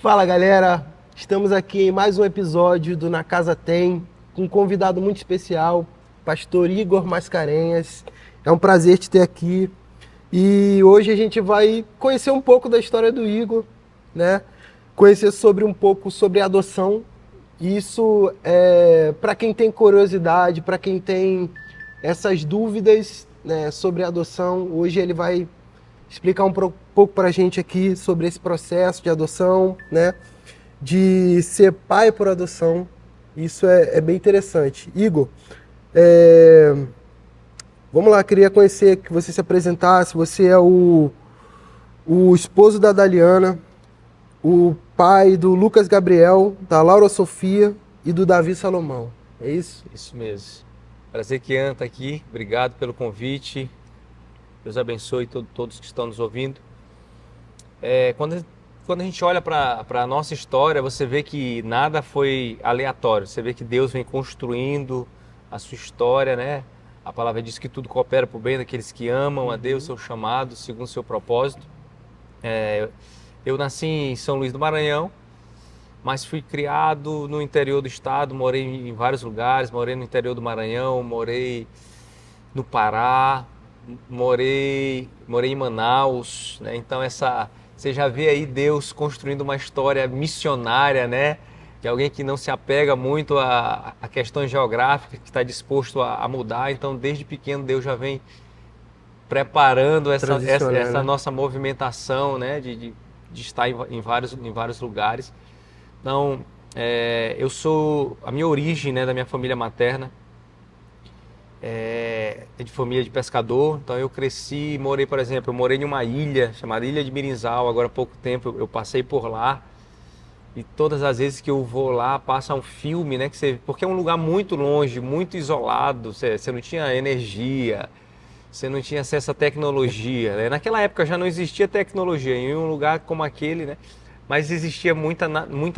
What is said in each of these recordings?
Fala galera, estamos aqui em mais um episódio do Na Casa Tem, com um convidado muito especial, pastor Igor Mascarenhas. É um prazer te ter aqui e hoje a gente vai conhecer um pouco da história do Igor, né? Conhecer um pouco sobre adoção. Isso é para quem tem curiosidade, para quem tem essas dúvidas, né, sobre adoção. Hoje ele vai explicar pouco para a gente aqui sobre esse processo de adoção, né? De ser pai por adoção. Isso é bem interessante. Igor, vamos lá, queria conhecer, que você se apresentasse. Você é o esposo da Daliana, o pai do Lucas Gabriel, da Laura Sofia e do Davi Salomão. É isso? Isso mesmo. Prazer que Ian está aqui. Obrigado pelo convite. Deus abençoe todos que estão nos ouvindo. Quando a gente olha para a nossa história, você vê que nada foi aleatório. Você vê que Deus vem construindo a sua história, né? A palavra diz que tudo coopera para o bem daqueles que amam a Deus, são chamados segundo o seu propósito. Eu nasci em São Luís do Maranhão, mas fui criado no interior do estado, morei em vários lugares, morei no interior do Maranhão, morei no Pará, morei em Manaus, né? Então você já vê aí Deus construindo uma história missionária, né? De alguém que não se apega muito a questões geográficas, que está disposto a mudar. Então, desde pequeno, Deus já vem preparando essa Né? nossa movimentação, né? De estar em vários lugares. Então, a minha origem, né, da minha família materna é de família de pescador. Então eu cresci, por exemplo, eu morei em uma ilha chamada Ilha de Mirinzal. Agora há pouco tempo eu passei por lá, e todas as vezes que eu vou lá passa um filme, né, porque é um lugar muito longe, muito isolado. Você não tinha energia, você não tinha acesso à tecnologia, né? Naquela época já não existia tecnologia em um lugar como aquele, né? Mas existia muita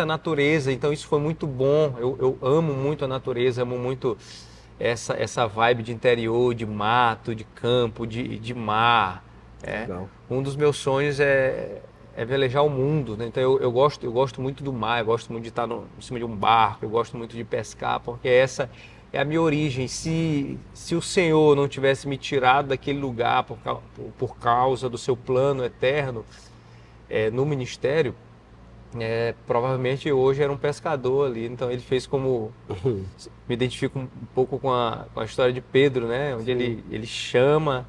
natureza. Então isso foi muito bom. Eu amo muito a natureza, amo muito essa vibe de interior, de mato, de campo, de mar. Legal. Um dos meus sonhos é velejar o mundo, né? Então eu gosto muito do mar, eu gosto muito de estar em cima de um barco, eu gosto muito de pescar, porque essa é a minha origem. Se o Senhor não tivesse me tirado daquele lugar por causa do seu plano eterno no ministério, provavelmente hoje era um pescador ali. Então ele fez como... Me identifico um pouco com a história de Pedro, né? Onde ele chama,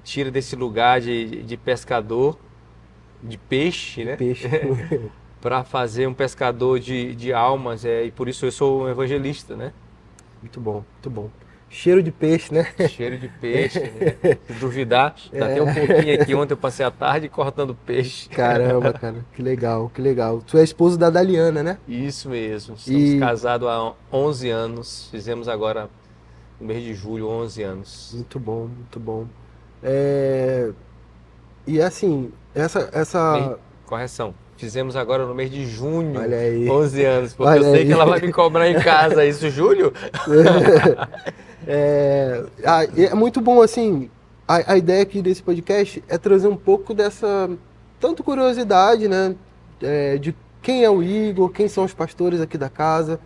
tira desse lugar de pescador, de peixe, né? Peixe. Para fazer um pescador de almas. E por isso eu sou um evangelista, né? Muito bom, muito bom. Cheiro de peixe, né? Cheiro de peixe, né? Se duvidar, dá até um pouquinho aqui. Ontem eu passei a tarde cortando peixe. Caramba, cara, que legal, que legal. Tu é esposo da Daliana, né? Isso mesmo. Estamos casados há 11 anos. Fizemos agora, no mês de julho, 11 anos. Muito bom, muito bom. E assim, Correção. Fizemos agora no mês de junho, Olha aí. 11 anos. Porque Olha eu sei aí. que ela vai me cobrar em casa. Isso, Júlio? É muito bom, assim, a ideia aqui desse podcast é trazer um pouco dessa, tanto curiosidade, né, de quem é o Igor, quem são os pastores aqui da casa,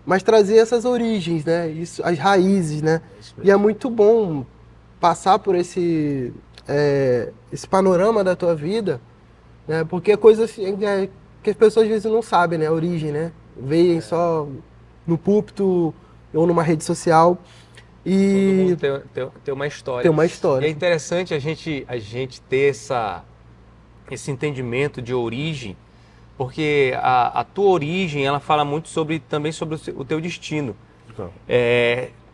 mas trazer essas origens, né, isso, as raízes, né, e é muito bom passar por esse panorama da tua vida, né, porque é coisa assim, que as pessoas às vezes não sabem, né, a origem, né, veem só no púlpito ou numa rede social. E Todo mundo tem uma história. tem uma história. E é interessante a gente ter esse entendimento de origem, porque a tua origem, ela fala muito também sobre o teu destino.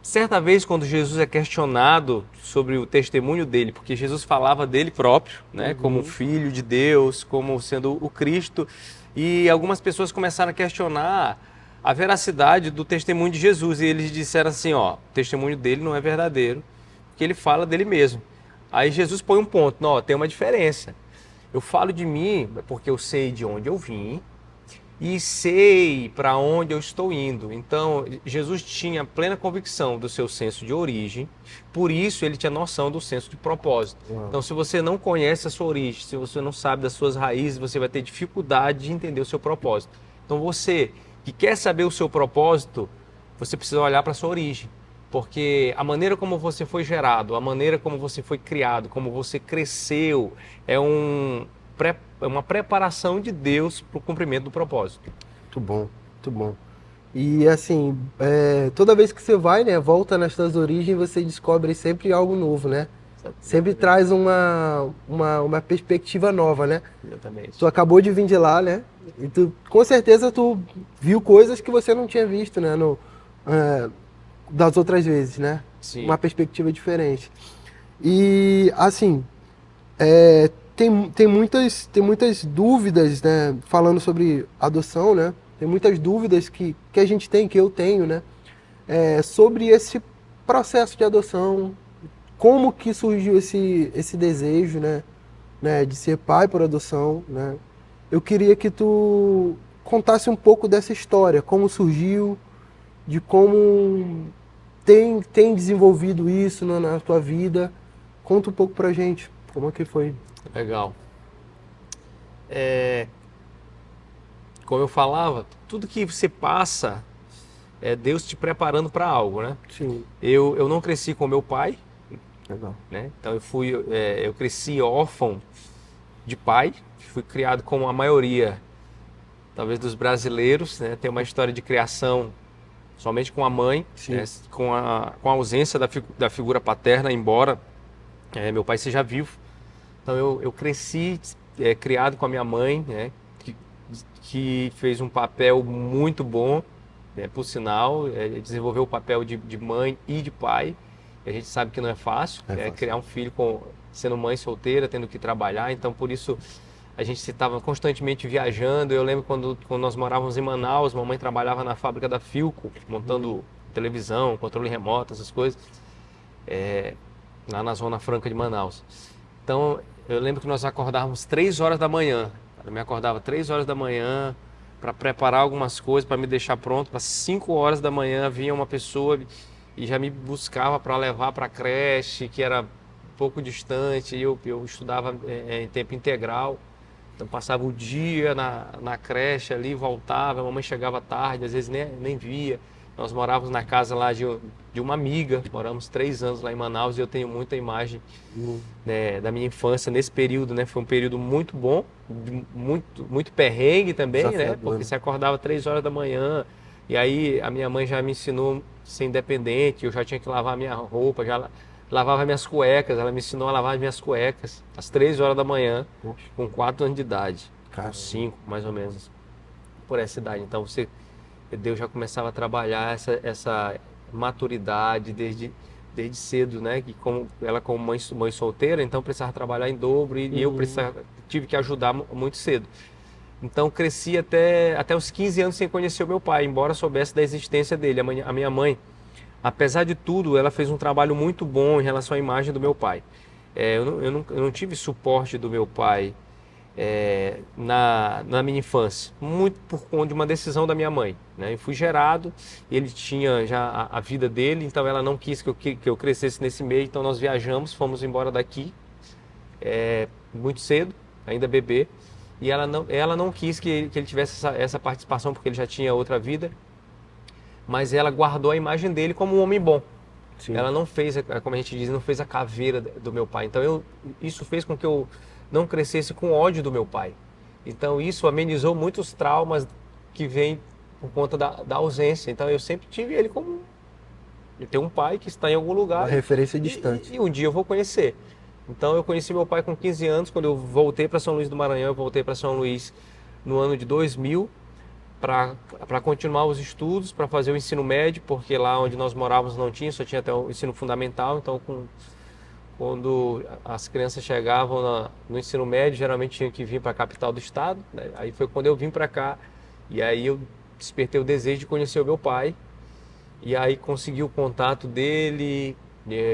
Certa vez, quando Jesus é questionado sobre o testemunho dele, porque Jesus falava dele próprio, né, como filho de Deus, como sendo o Cristo, e algumas pessoas começaram a questionar a veracidade do testemunho de Jesus, e eles disseram assim, o testemunho dele não é verdadeiro, porque ele fala dele mesmo. Aí Jesus põe um ponto, não, tem uma diferença. Eu falo de mim porque eu sei de onde eu vim, e sei para onde eu estou indo. Então, Jesus tinha plena convicção do seu senso de origem, por isso ele tinha noção do senso de propósito. Uau. Então, se você não conhece a sua origem, se você não sabe das suas raízes, você vai ter dificuldade de entender o seu propósito. Então, você que quer saber o seu propósito, você precisa olhar para a sua origem. Porque a maneira como você foi gerado, a maneira como você foi criado, como você cresceu, é uma preparação de Deus para o cumprimento do propósito. Muito bom, muito bom. E assim, toda vez que você vai, né, volta nas suas origens, você descobre sempre algo novo, né? Sempre traz uma perspectiva nova, né? Exatamente. Tu acabou de vir de lá, né? E com certeza tu viu coisas que você não tinha visto, né? Das outras vezes, né? Sim. Uma perspectiva diferente. E assim, tem muitas dúvidas, né? Falando sobre adoção, né? Tem muitas dúvidas que a gente tem, que eu tenho, né? Sobre esse processo de adoção, como que surgiu esse desejo, né? De ser pai por adoção, né? Eu queria que tu contasse um pouco dessa história, como surgiu, de como tem desenvolvido isso na tua vida. Conta um pouco pra gente, como é que foi? Legal. Como eu falava, tudo que você passa é Deus te preparando para algo, né? Sim, Eu não cresci com meu pai, legal. né? Então eu cresci órfão de pai, fui criado como a maioria, talvez dos brasileiros, né? Tem uma história de criação somente com a mãe, né? Com a ausência da figura paterna, embora meu pai seja vivo. Então eu cresci criado com a minha mãe, né? Que fez um papel muito bom, né? Por sinal, desenvolveu o papel de mãe e de pai. E a gente sabe que não é fácil, criar um filho sendo mãe solteira, tendo que trabalhar. Então, por isso, a gente estava constantemente viajando. Eu lembro quando nós morávamos em Manaus, mamãe trabalhava na fábrica da Philco, montando televisão, controle remoto, essas coisas, lá na Zona Franca de Manaus. Então, eu lembro que nós acordávamos 3 horas da manhã. Eu me acordava 3 horas da manhã para preparar algumas coisas, para me deixar pronto. Para 5 horas da manhã vinha uma pessoa e já me buscava para levar para a creche, que era um pouco distante. E eu estudava em tempo integral. Então passava o dia na creche ali, voltava, a mamãe chegava tarde, às vezes nem via. Nós morávamos na casa lá de uma amiga, moramos 3 anos lá em Manaus e eu tenho muita imagem né, da minha infância nesse período, né? Foi um período muito bom, muito perrengue também, né? Porque você acordava 3 horas da manhã e aí a minha mãe já me ensinou a ser independente, eu já tinha que lavar minha roupa, já lavava minhas cuecas, ela me ensinou a lavar minhas cuecas às 3 horas da manhã, com 4 anos de idade, com 5 mais ou menos, por essa idade. Então Deus já começava a trabalhar essa maturidade desde cedo, né? Que ela como mãe solteira, então precisava trabalhar em dobro e eu tive que ajudar muito cedo. Então cresci até os 15 anos sem conhecer o meu pai, embora soubesse da existência dele. A minha mãe, apesar de tudo, ela fez um trabalho muito bom em relação à imagem do meu pai. Eu não tive suporte do meu pai na minha infância, muito por conta de uma decisão da minha mãe, né? Eu fui gerado, ele tinha já a vida dele, então ela não quis que eu crescesse nesse meio, então nós viajamos, fomos embora daqui muito cedo, ainda bebê, e ela não quis que ele tivesse essa participação, porque ele já tinha outra vida, mas ela guardou a imagem dele como um homem bom. Sim. Ela não fez, como a gente diz, não fez a caveira do meu pai, então isso fez com que eu não crescesse com ódio do meu pai. Então isso amenizou muitos traumas que vêm por conta da ausência. Então eu sempre tive ele como... Eu tenho um pai que está em algum lugar. Uma referência distante. E um dia eu vou conhecer. Então eu conheci meu pai com 15 anos, quando eu voltei para São Luís do Maranhão, eu voltei para São Luís no ano de 2000, para continuar os estudos, para fazer o ensino médio, porque lá onde nós morávamos não tinha, só tinha até o ensino fundamental. Então quando as crianças chegavam no ensino médio, geralmente tinham que vir para a capital do estado, né? Aí foi quando eu vim para cá, e aí eu despertei o desejo de conhecer o meu pai, e aí consegui o contato dele,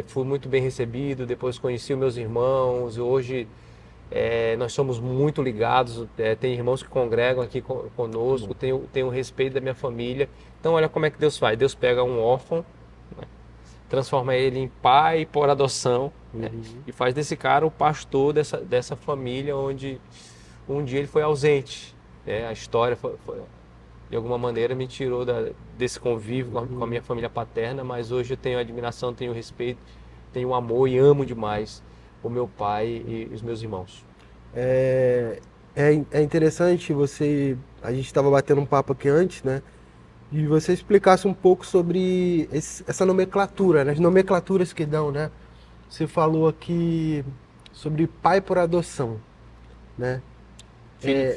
fui muito bem recebido, depois conheci os meus irmãos, hoje Nós somos muito ligados, tem irmãos que congregam aqui conosco, tenho o respeito da minha família. Então olha como é que Deus faz. Deus pega um órfão, né, transforma ele em pai por adoção, né, e faz desse cara o pastor dessa família onde um dia ele foi ausente. A história de alguma maneira me tirou desse convívio com a minha família paterna, mas hoje eu tenho admiração, tenho respeito, tenho amor e amo demais o meu pai e os meus irmãos. É interessante a gente estava batendo um papo aqui antes, né? E você explicasse um pouco sobre essa nomenclatura, né? As nomenclaturas que dão, né? Você falou aqui sobre pai por adoção, né?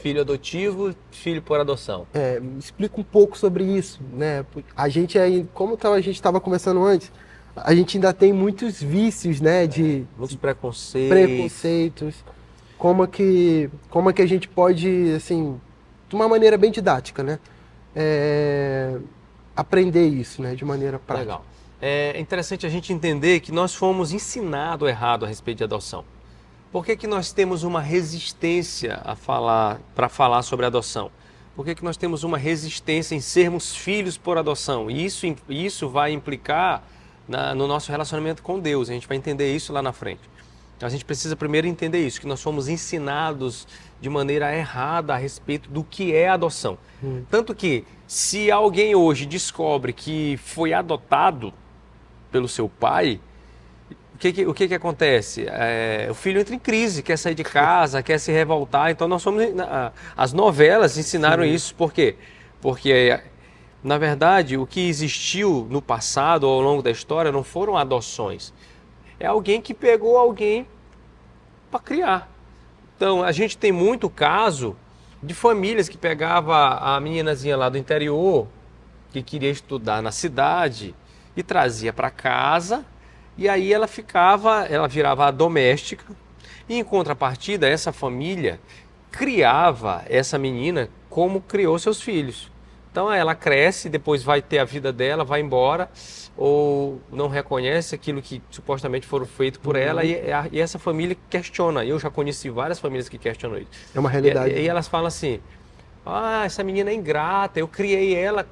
Filho adotivo, filho por adoção. Me explica um pouco sobre isso, né? A gente como a gente estava conversando antes, a gente ainda tem muitos vícios, né? Muitos preconceitos. Como é que a gente pode, assim, de uma maneira bem didática, né? Aprender isso, né? De maneira prática. Legal. É interessante a gente entender que nós fomos ensinados errado a respeito de adoção. Por que nós temos uma resistência para falar sobre adoção? Por que nós temos uma resistência em sermos filhos por adoção? E isso vai implicar no nosso relacionamento com Deus. A gente vai entender isso lá na frente. A gente precisa primeiro entender isso, que nós fomos ensinados de maneira errada a respeito do que é adoção. Tanto que, se alguém hoje descobre que foi adotado pelo seu pai, o que acontece? O filho entra em crise, quer sair de casa, quer se revoltar. Então as novelas ensinaram isso. Por quê? Porque, na verdade, o que existiu no passado ou ao longo da história não foram adoções. É alguém que pegou alguém para criar. Então, a gente tem muito caso de famílias que pegava a meninazinha lá do interior, que queria estudar na cidade, e trazia para casa. E aí ela virava a doméstica, e em contrapartida essa família criava essa menina como criou seus filhos. Então ela cresce, depois vai ter a vida dela, vai embora, ou não reconhece aquilo que supostamente foram feito por ela, e essa família questiona. Eu já conheci várias famílias que questionam isso. É uma realidade. E elas falam assim, essa menina é ingrata, eu criei ela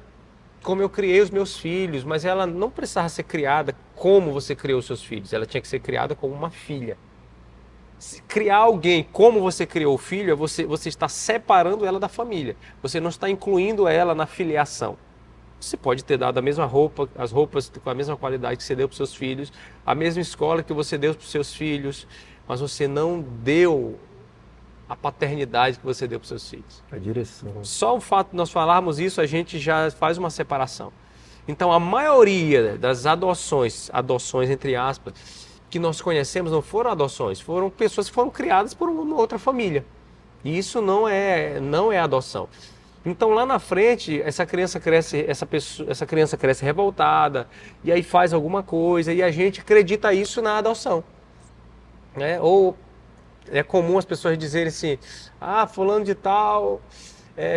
como eu criei os meus filhos, mas ela não precisava ser criada como você criou os seus filhos, ela tinha que ser criada como uma filha. Se criar alguém como você criou o filho, você está separando ela da família, você não está incluindo ela na filiação. Você pode ter dado a mesma roupa, as roupas com a mesma qualidade que você deu para os seus filhos, a mesma escola que você deu para os seus filhos, mas você não deu a paternidade que você deu para os seus filhos. A direção. Só o fato de nós falarmos isso, a gente já faz uma separação. Então, a maioria das adoções entre aspas, que nós conhecemos não foram adoções, foram pessoas que foram criadas por uma outra família. E isso não é adoção. Então, lá na frente, essa criança cresce revoltada, e aí faz alguma coisa, e a gente acredita isso na adoção. Ou é comum as pessoas dizerem assim, fulano de tal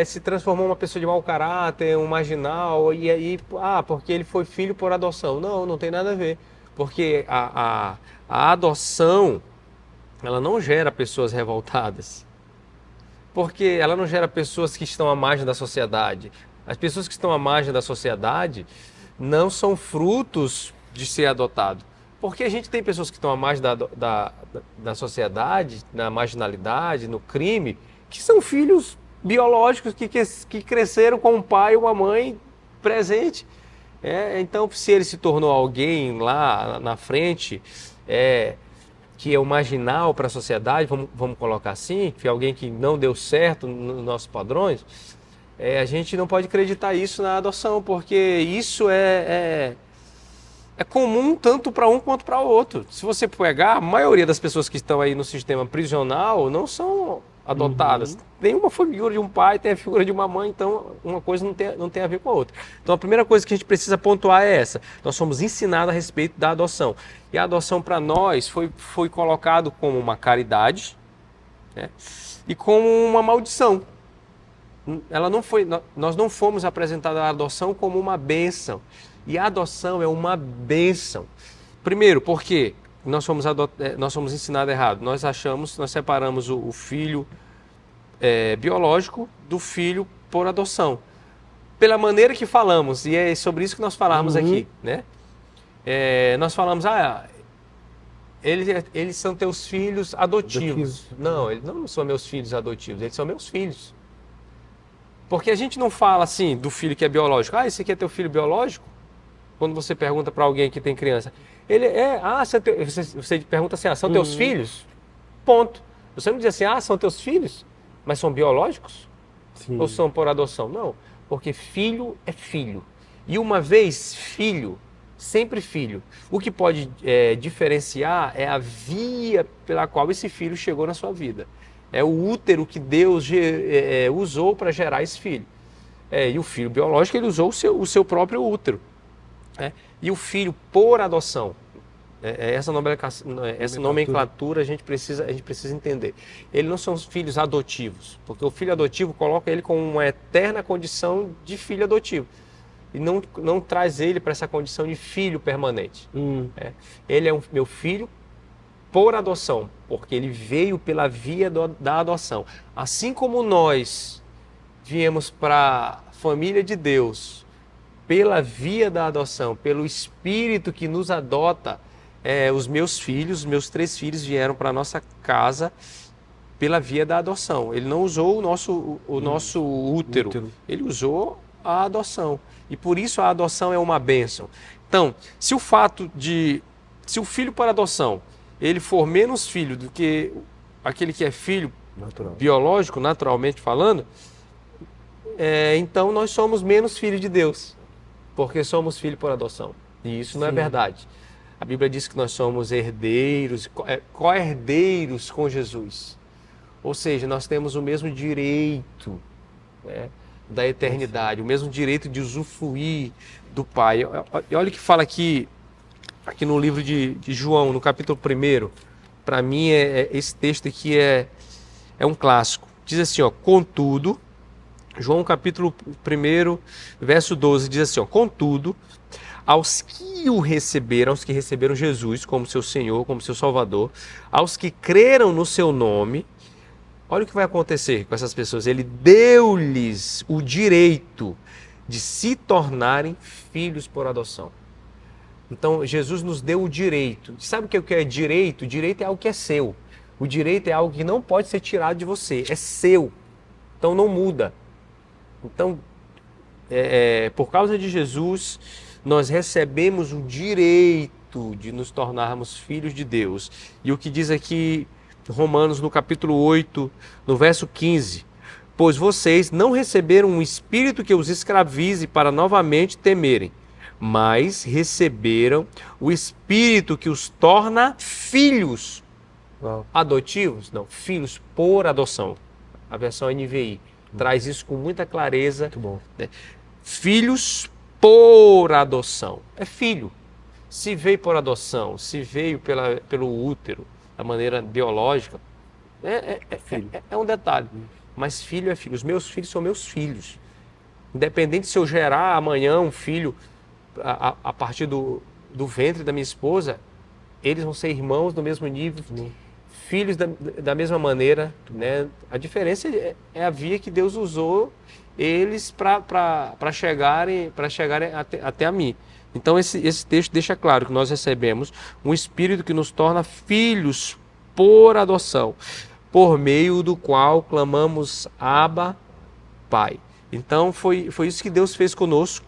se transformou em uma pessoa de mau caráter, um marginal, e aí, porque ele foi filho por adoção. Não tem nada a ver. Porque a adoção, ela não gera pessoas revoltadas. Porque ela não gera pessoas que estão à margem da sociedade. As pessoas que estão à margem da sociedade não são frutos de ser adotado. Porque a gente tem pessoas que estão à margem da sociedade, na marginalidade, no crime, que são filhos biológicos que cresceram com um pai ou uma mãe presente. Então, se ele se tornou alguém lá na frente, que é o marginal para a sociedade, vamos colocar assim, que é alguém que não deu certo nos nossos padrões, a gente não pode acreditar isso na adoção, porque isso é comum tanto para um quanto para o outro. Se você pegar, a maioria das pessoas que estão aí no sistema prisional não são adotadas. Tem uma figura de um pai, tem a figura de uma mãe, então uma coisa não tem a ver com a outra. Então a primeira coisa que a gente precisa pontuar é essa. Nós somos ensinados a respeito da adoção. E a adoção para nós foi colocado como uma caridade, né? E como uma maldição. Nós não fomos apresentados à adoção como uma bênção. E a adoção é uma bênção. Primeiro, porque nós fomos ensinados errado. Nós separamos o filho biológico do filho por adoção. Pela maneira que falamos, e é sobre isso que nós falamos aqui, né? Nós falamos, eles são teus filhos adotivos. Não, eles não são meus filhos adotivos, eles são meus filhos. Porque a gente não fala assim do filho que é biológico. Esse aqui é teu filho biológico? Quando você pergunta para alguém que tem criança. Você pergunta assim, são teus filhos? Ponto. Você não diz assim, são teus filhos, mas são biológicos? Sim. Ou são por adoção? Não, porque filho é filho. E uma vez filho, sempre filho. O que pode diferenciar é a via pela qual esse filho chegou na sua vida. É o útero que Deus usou para gerar esse filho. E o filho biológico, ele usou o seu próprio útero. E o filho por adoção. Essa nomenclatura a gente precisa entender. Eles não são filhos adotivos, porque o filho adotivo coloca ele com uma eterna condição de filho adotivo. E não traz ele para essa condição de filho permanente. Ele é meu filho por adoção, porque ele veio pela via da adoção. Assim como nós viemos para a família de Deus pela via da adoção, pelo Espírito que nos adota, os meus 3 filhos vieram para a nossa casa pela via da adoção. Ele não usou o nosso útero, ele usou a adoção. E por isso a adoção é uma bênção. Então, se o filho por adoção ele for menos filho do que aquele que é filho biológico, naturalmente falando, então nós somos menos filhos de Deus, porque somos filhos por adoção. E isso não é verdade. A Bíblia diz que nós somos herdeiros, co-herdeiros com Jesus. Ou seja, nós temos o mesmo direito da eternidade, o mesmo direito de usufruir do Pai. E olha o que fala aqui no livro de João, no capítulo 1, para mim esse texto aqui é um clássico. Diz assim, contudo, João capítulo 1, verso 12, diz assim, contudo, aos que o receberam, aos que receberam Jesus como seu Senhor, como seu Salvador, aos que creram no seu nome, olha o que vai acontecer com essas pessoas. Ele deu-lhes o direito de se tornarem filhos por adoção. Então, Jesus nos deu o direito. Sabe o que é direito? Direito é algo que é seu. O direito é algo que não pode ser tirado de você. É seu. Então, não muda. Então, por causa de Jesus, nós recebemos o direito de nos tornarmos filhos de Deus. E o que diz aqui, Romanos, no capítulo 8, no verso 15. Pois vocês não receberam um espírito que os escravize para novamente temerem, mas receberam o Espírito que os torna filhos. Adotivos? Não, filhos por adoção. A versão NVI traz isso com muita clareza. Muito bom. Né? Filhos por adoção. É filho. Se veio por adoção, se veio pelo útero, da maneira biológica, é um detalhe. Mas filho é filho. Os meus filhos são meus filhos. Independente se eu gerar amanhã um filho a partir do ventre da minha esposa, eles vão ser irmãos do mesmo nível, filhos da mesma maneira, né? A diferença é a via que Deus usou eles para chegarem até a mim. Então esse texto deixa claro que nós recebemos um Espírito que nos torna filhos por adoção, por meio do qual clamamos Abba, Pai. Então foi isso que Deus fez conosco.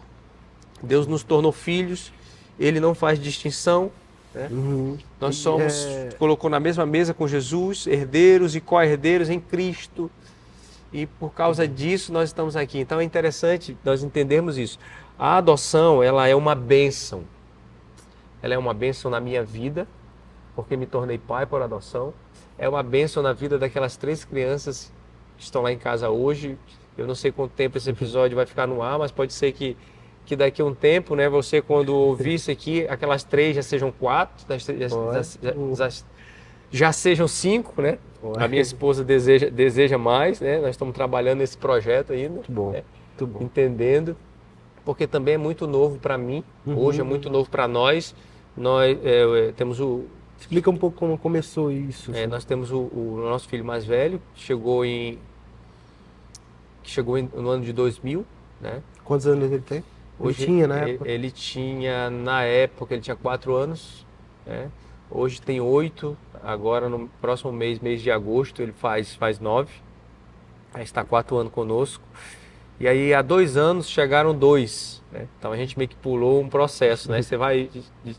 Deus nos tornou filhos, Ele não faz distinção, né? Nós somos, colocou na mesma mesa com Jesus, herdeiros e co-herdeiros em Cristo, e por causa disso nós estamos aqui. Então é interessante nós entendermos isso. A adoção, ela é uma bênção. Ela é uma bênção na minha vida, porque me tornei pai por adoção. É uma bênção na vida daquelas 3 crianças que estão lá em casa hoje. Eu não sei quanto tempo esse episódio vai ficar no ar, mas pode ser que daqui a um tempo, né, você quando ouvir isso aqui, aquelas 3 já sejam 4, já sejam 5, né? A minha esposa deseja mais, né? Nós estamos trabalhando nesse projeto ainda. Muito bom. Muito bom. Entendendo, porque também é muito novo para mim, hoje é muito novo para nós. Nós temos Explica um pouco como começou isso. Nós temos o nosso filho mais velho, que chegou no ano de 2000, né? Quantos anos ele tem? Hoje, Ele tinha na época? na época, ele tinha 4 anos, né? Hoje tem 8, agora no próximo mês de agosto, ele faz 9. Aí está 4 anos conosco. E aí há 2 anos chegaram 2, né? Então a gente meio que pulou um processo, né? Você vai,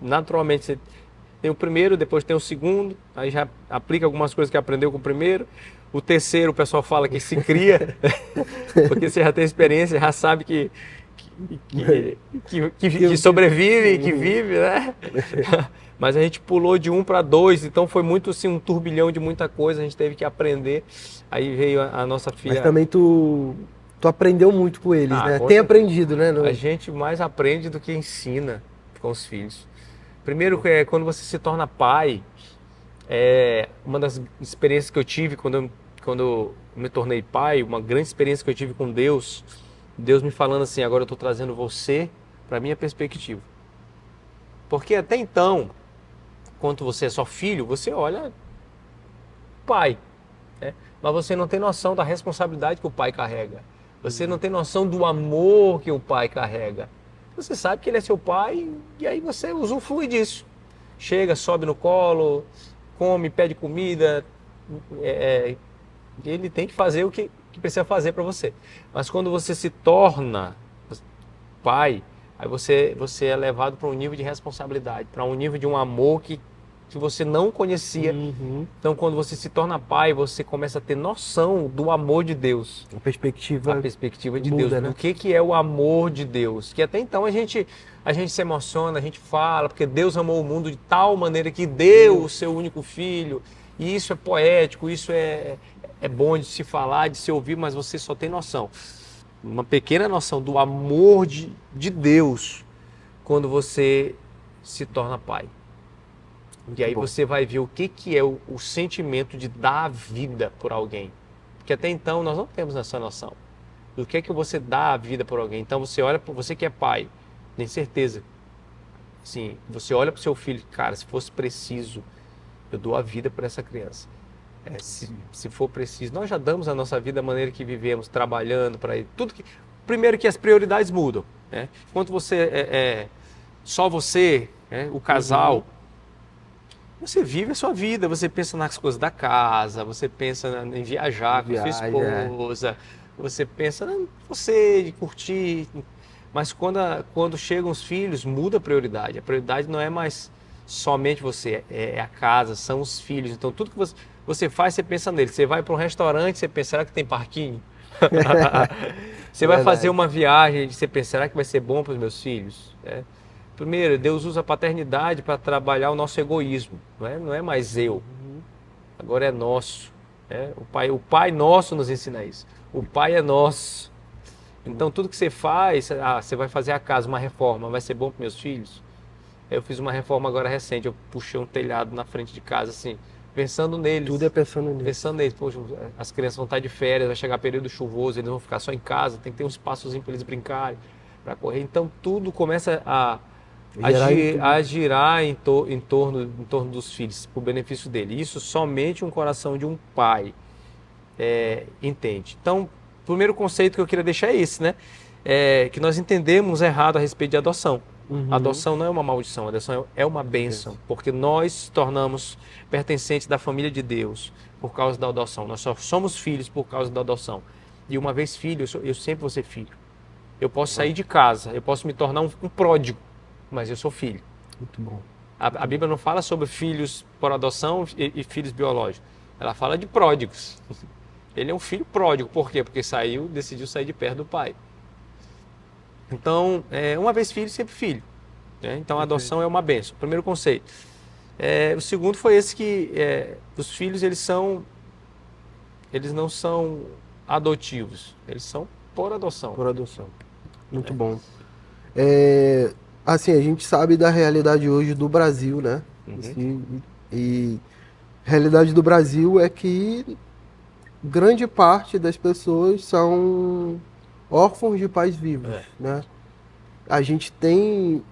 naturalmente, você tem o primeiro, depois tem o segundo, aí já aplica algumas coisas que aprendeu com o primeiro. O terceiro, o pessoal fala que se cria, porque você já tem experiência, já sabe que sobrevive, que vive, né? Mas a gente pulou de 1 para 2, então foi muito assim, um turbilhão de muita coisa, a gente teve que aprender. Aí veio a nossa filha. Mas também tu aprendeu muito com eles, né? Tem certeza. aprendido, né? A gente mais aprende do que ensina com os filhos. Primeiro, quando você se torna pai, uma das experiências que eu tive quando eu me tornei pai, uma grande experiência que eu tive com Deus me falando assim, agora eu estou trazendo você para a minha perspectiva. Porque até então, quando você é só filho, você olha pai, né? Mas você não tem noção da responsabilidade que o pai carrega. Você não tem noção do amor que o pai carrega. Você sabe que ele é seu pai e aí você usufrui disso. Chega, sobe no colo, come, pede comida. Ele tem que fazer o que precisa fazer para você. Mas quando você se torna pai, aí você é levado para um nível de responsabilidade, para um nível de um amor que você não conhecia. Uhum. Então, quando você se torna pai, você começa a ter noção do amor de Deus. A perspectiva de muda, Deus. né? Do que é o amor de Deus. Que até então a gente se emociona, a gente fala, porque Deus amou o mundo de tal maneira que deu o seu único filho. E isso é poético, isso é bom de se falar, de se ouvir, mas você só tem noção. Uma pequena noção do amor de Deus quando você se torna pai. E aí você vai ver o que é o sentimento de dar a vida por alguém. Porque até então nós não temos essa noção. Do que é que você dá a vida por alguém. Então você olha para você que é pai, tem certeza. Assim, você olha para o seu filho, cara, se fosse preciso, eu dou a vida por essa criança. Se for preciso, nós já damos a nossa vida da maneira que vivemos, trabalhando para ele. Primeiro que as prioridades mudam, né? Enquanto você só você, né, o casal, você vive a sua vida, você pensa nas coisas da casa, você pensa em viajar com a sua esposa, você pensa em você, de curtir. Mas quando chegam os filhos, muda a prioridade. A prioridade não é mais somente você, é a casa, são os filhos. Então tudo que você faz, você pensa nele. Você vai para um restaurante, você pensa, será que tem parquinho? Você vai fazer uma viagem, você pensa, será que vai ser bom para os meus filhos? Primeiro, Deus usa a paternidade para trabalhar o nosso egoísmo. Não é mais eu, agora é nosso. O pai nosso nos ensina isso. O pai é nosso. Então tudo que você faz, você vai fazer a casa, uma reforma, vai ser bom para meus filhos? Eu fiz uma reforma agora recente, eu puxei um telhado na frente de casa, assim, pensando neles. Tudo é pensando neles. Pensando neles. Poxa, as crianças vão estar de férias, vai chegar período chuvoso, eles vão ficar só em casa, tem que ter um espaçozinho para eles brincarem, para correr. Então tudo começa a girar em torno dos filhos, para o benefício dele. Isso somente um coração de um pai entende. Então, o primeiro conceito que eu queria deixar é esse, né? Que nós entendemos errado a respeito de adoção. A adoção não é uma maldição, a adoção é uma bênção, porque nós tornamos pertencentes da família de Deus por causa da adoção. Nós só somos filhos por causa da adoção. E uma vez filho, eu sempre vou ser filho. Eu posso sair de casa, eu posso me tornar um pródigo, mas eu sou filho. Muito bom. A Bíblia não fala sobre filhos por adoção e filhos biológicos. Ela fala de pródigos. Ele é um filho pródigo. Por quê? Porque decidiu sair de perto do pai. Então, uma vez filho, sempre filho. Então, a adoção é uma bênção. Primeiro conceito. O segundo foi esse que os filhos, eles não são adotivos. Eles são por adoção. Por adoção. Muito bom. Assim, a gente sabe da realidade hoje do Brasil, né? E a realidade do Brasil é que grande parte das pessoas são órfãos de pais vivos, né? A gente tem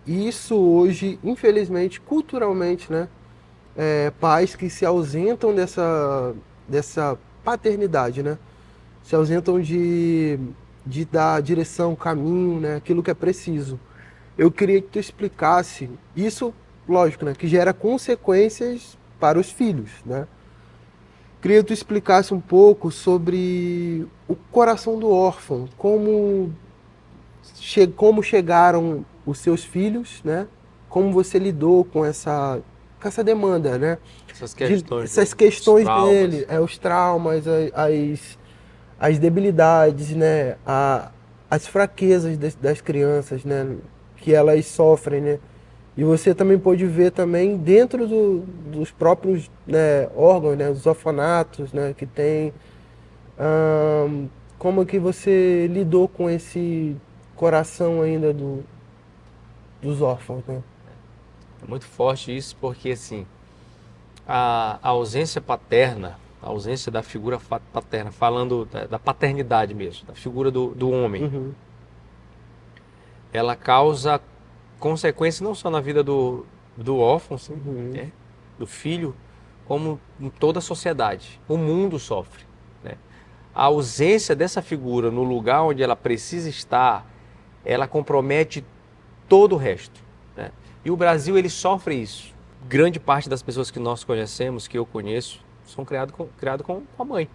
isso hoje, infelizmente, culturalmente, né? pais que se ausentam dessa paternidade, né? Se ausentam de dar direção, caminho, né? Aquilo que é preciso. Eu queria que tu explicasse isso, lógico, né? Que gera consequências para os filhos, né? Queria que tu explicasse um pouco sobre o coração do órfão, como chegaram os seus filhos, né? Como você lidou com essa demanda, né? Essas questões dele, os traumas, as debilidades, né? As fraquezas das crianças, né? Que elas sofrem, né? E você também pôde ver também dentro dos próprios, né, órgãos, né? Os orfanatos, né? Que tem. Como que você lidou com esse coração ainda dos órfãos, né? É muito forte isso, porque assim, a ausência paterna, a ausência da figura paterna, falando da paternidade mesmo, da figura do homem, Uhum. ela causa consequências não só na vida do órfão, sim, Uhum. né, do filho, como em toda a sociedade. O mundo sofre, né? A ausência dessa figura no lugar onde ela precisa estar, ela compromete todo o resto, né? E o Brasil, ele sofre isso. Grande parte das pessoas que nós conhecemos, que eu conheço, são criados com a mãe.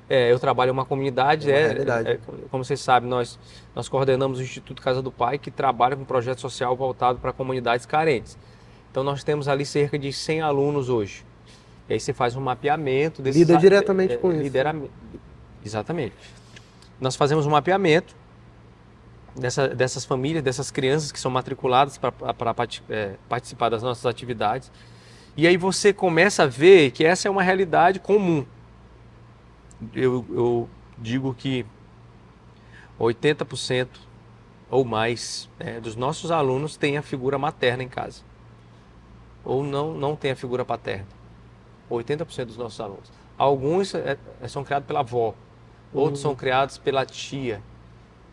Eu trabalho em uma comunidade, É uma realidade. como vocês sabem, nós coordenamos o Instituto Casa do Pai, que trabalha com um projeto social voltado para comunidades carentes. Então nós temos ali cerca de 100 alunos hoje. E aí você faz um mapeamento desses... Lida diretamente com isso. Exatamente. Nós fazemos um mapeamento dessas famílias, dessas crianças que são matriculadas para participar das nossas atividades. E aí você começa a ver que essa é uma realidade comum. Eu digo que 80% ou mais, né, dos nossos alunos têm a figura materna em casa. Ou não tem a figura paterna. 80% dos nossos alunos. Alguns são criados pela avó, outros são criados pela tia.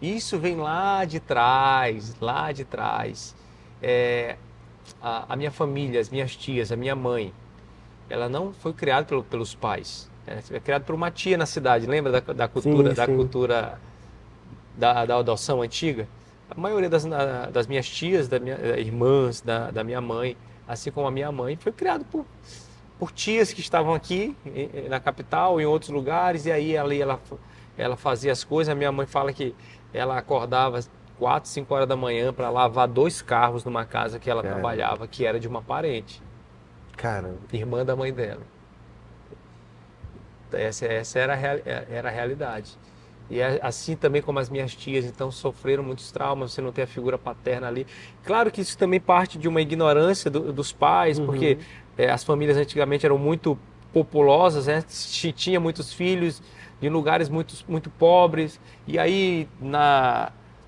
Isso vem lá de trás, lá de trás. A minha família, as minhas tias, a minha mãe, ela não foi criada pelos pais. Foi criada por uma tia na cidade. Lembra da cultura, Sim, da sim. cultura da adoção antiga? A maioria das minhas tias, irmãs, da minha mãe, assim como a minha mãe, foi criada por tias que estavam aqui na capital, em outros lugares, e aí ali ela fazia as coisas. A minha mãe fala que ela acordava 4, 5 horas da manhã para lavar 2 carros numa casa que ela trabalhava, que era de uma parente, Caramba. irmã da mãe dela. Essa era a realidade. E assim também como as minhas tias, então, sofreram muitos traumas, você não tem a figura paterna ali. Claro que isso também parte de uma ignorância dos pais, porque as famílias antigamente eram muito populosas, né? Tinha muitos filhos em lugares muito pobres, e aí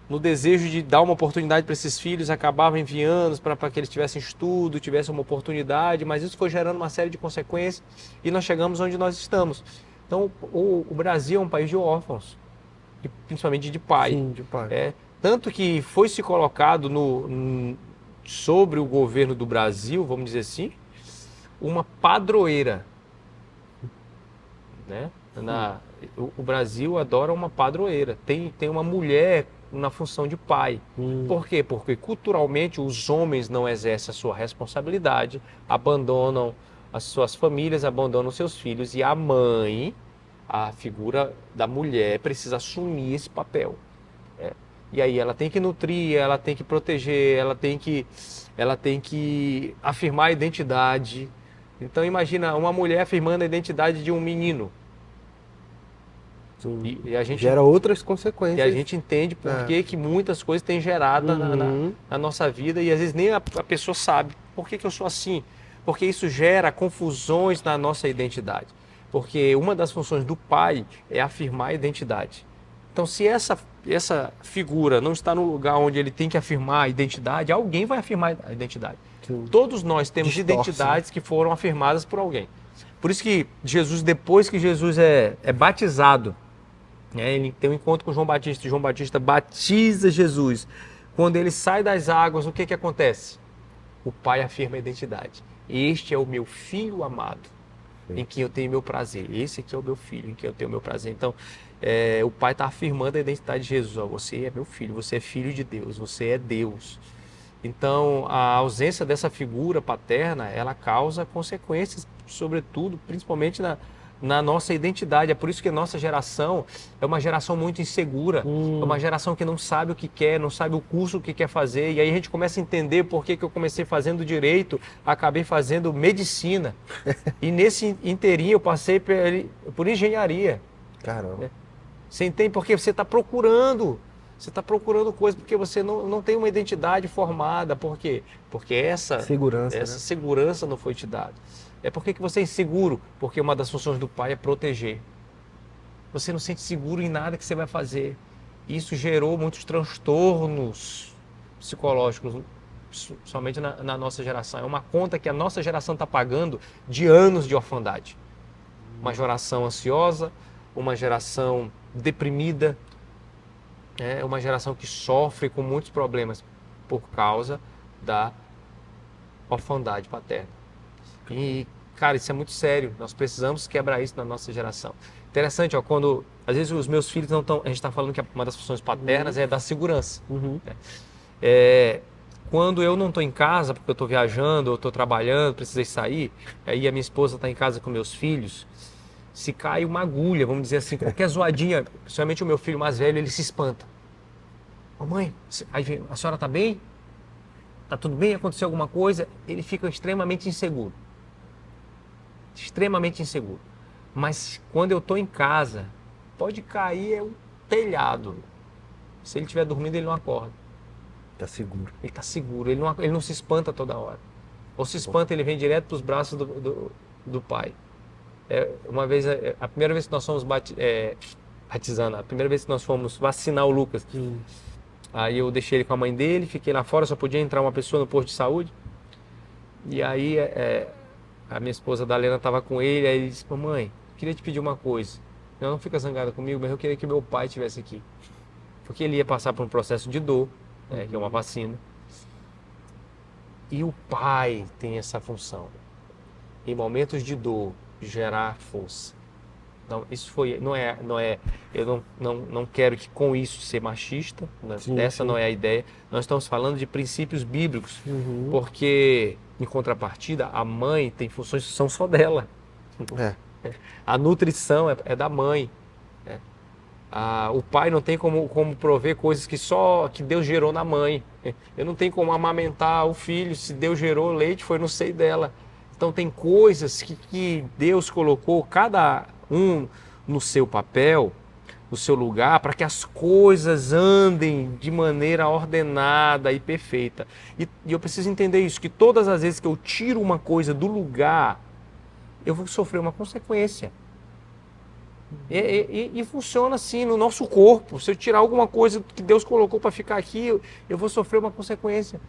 no desejo de dar uma oportunidade para esses filhos, acabava enviando para que eles tivessem estudo, tivessem uma oportunidade, mas isso foi gerando uma série de consequências e nós chegamos onde nós estamos. Então, o Brasil é um país de órfãos, principalmente de pai. Sim, de pai. Tanto que foi se colocado sobre o governo do Brasil, vamos dizer assim, uma padroeira, né? O Brasil adora uma padroeira. Tem uma mulher na função de pai. Por quê? Porque culturalmente os homens não exercem a sua responsabilidade, abandonam as suas famílias, abandonam seus filhos, e a mãe, a figura da mulher, precisa assumir esse papel. E aí ela tem que nutrir, ela tem que proteger, ela tem que afirmar a identidade. Então imagina uma mulher afirmando a identidade de um menino. E a gente gera outras consequências. E a gente entende por que muitas coisas têm gerado na nossa vida, e às vezes nem a pessoa sabe por que eu sou assim. Porque isso gera confusões na nossa identidade. Porque uma das funções do pai é afirmar a identidade. Então, se essa figura não está no lugar onde ele tem que afirmar a identidade, alguém vai afirmar a identidade. Sim. Todos nós temos identidades que foram afirmadas por alguém. Por isso que Jesus, depois que Jesus é batizado, ele tem um encontro com João Batista, e João Batista batiza Jesus. Quando ele sai das águas, o que acontece? O pai afirma a identidade. Este é o meu filho amado, em quem eu tenho meu prazer. Esse aqui é o meu filho, em quem eu tenho meu prazer. Então, o pai está afirmando a identidade de Jesus. Ó, você é meu filho, você é filho de Deus, você é Deus. Então, a ausência dessa figura paterna, ela causa consequências, sobretudo, principalmente na nossa identidade. É por isso que a nossa geração é uma geração muito insegura, é uma geração que não sabe o que quer, não sabe o curso que quer fazer. E aí a gente começa a entender por que eu comecei fazendo direito, acabei fazendo medicina. E nesse inteirinho eu passei por engenharia. Caramba. Você entende? Porque você está procurando. Você está procurando coisa porque você não tem uma identidade formada. Por quê? Porque essa segurança não foi te dada. É por que você é inseguro? Porque uma das funções do pai é proteger. Você não se sente seguro em nada que você vai fazer. Isso gerou muitos transtornos psicológicos, somente na nossa geração. É uma conta que a nossa geração está pagando de anos de orfandade. Uma geração ansiosa, uma geração deprimida, é uma geração que sofre com muitos problemas por causa da orfandade paterna. E, cara, isso é muito sério. Nós precisamos quebrar isso na nossa geração. Interessante, ó, quando às vezes os meus filhos não estão... A gente está falando que uma das funções paternas é da segurança. Quando eu não estou em casa, porque eu estou viajando, eu estou trabalhando, precisei sair, aí a minha esposa está em casa com meus filhos, se cai uma agulha, vamos dizer assim, qualquer zoadinha, principalmente o meu filho mais velho, ele se espanta. Mamãe, a senhora está bem? Está tudo bem? Aconteceu alguma coisa? Ele fica extremamente inseguro. Extremamente inseguro. Mas quando eu estou em casa, pode cair o telhado. Se ele estiver dormindo, ele não acorda. Está seguro. Ele está seguro, ele não se espanta toda hora. Ou se espanta, ele vem direto para os braços do pai. Uma vez, a primeira vez que nós fomos batizando, a primeira vez que nós fomos vacinar o Lucas, aí eu deixei ele com a mãe dele, fiquei lá fora, só podia entrar uma pessoa no posto de saúde. E aí a minha esposa Dalena estava com ele, aí ele disse: mamãe, queria te pedir uma coisa. Não fica zangada comigo, mas eu queria que meu pai estivesse aqui. Porque ele ia passar por um processo de dor, que é uma vacina. E o pai tem essa função. Em momentos de dor, gerar força. Não, isso eu não quero que com isso ser machista, né? Essa não é a ideia. Nós estamos falando de princípios bíblicos, porque em contrapartida a mãe tem funções que são só dela. A nutrição é da mãe. O pai não tem como prover coisas que Deus gerou na mãe. Eu não tenho como amamentar o filho se Deus gerou leite, foi no seio dela. Então tem coisas que Deus colocou cada um no seu papel, no seu lugar, para que as coisas andem de maneira ordenada e perfeita. E eu preciso entender isso, que todas as vezes que eu tiro uma coisa do lugar, eu vou sofrer uma consequência. E funciona assim no nosso corpo. Se eu tirar alguma coisa que Deus colocou para ficar aqui, eu vou sofrer uma consequência.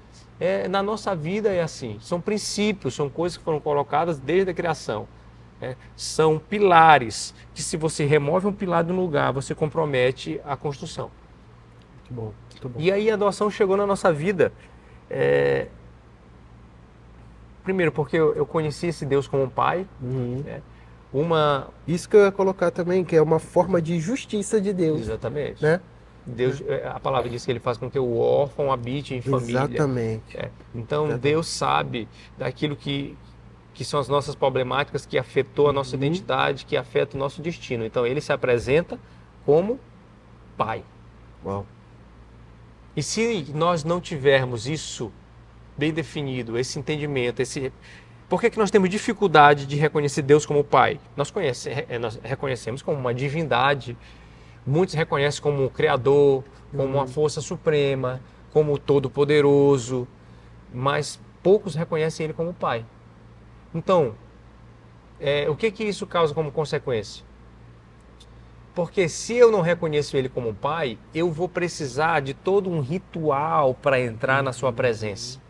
Na nossa vida é assim. São princípios, são coisas que foram colocadas desde a criação. São pilares que, se você remove um pilar de um lugar, você compromete a construção. Muito bom, muito bom. E aí a adoção chegou na nossa vida. Primeiro, porque eu conheci esse Deus como um pai. Isso que eu ia colocar também, que é uma forma de justiça de Deus. Exatamente. Né? Deus, a palavra diz que ele faz com que o órfão habite em família. Exatamente. Então, exatamente. Deus sabe daquilo que são as nossas problemáticas, que afetou a nossa identidade, que afeta o nosso destino. Então, ele se apresenta como pai. Uau. E se nós não tivermos isso bem definido, esse entendimento, por que nós temos dificuldade de reconhecer Deus como pai? Nós reconhecemos como uma divindade, muitos reconhecem como um criador, como uma força suprema, como todo-poderoso, mas poucos reconhecem ele como pai. Então, o que isso causa como consequência? Porque se eu não reconheço ele como pai, eu vou precisar de todo um ritual para entrar na sua presença,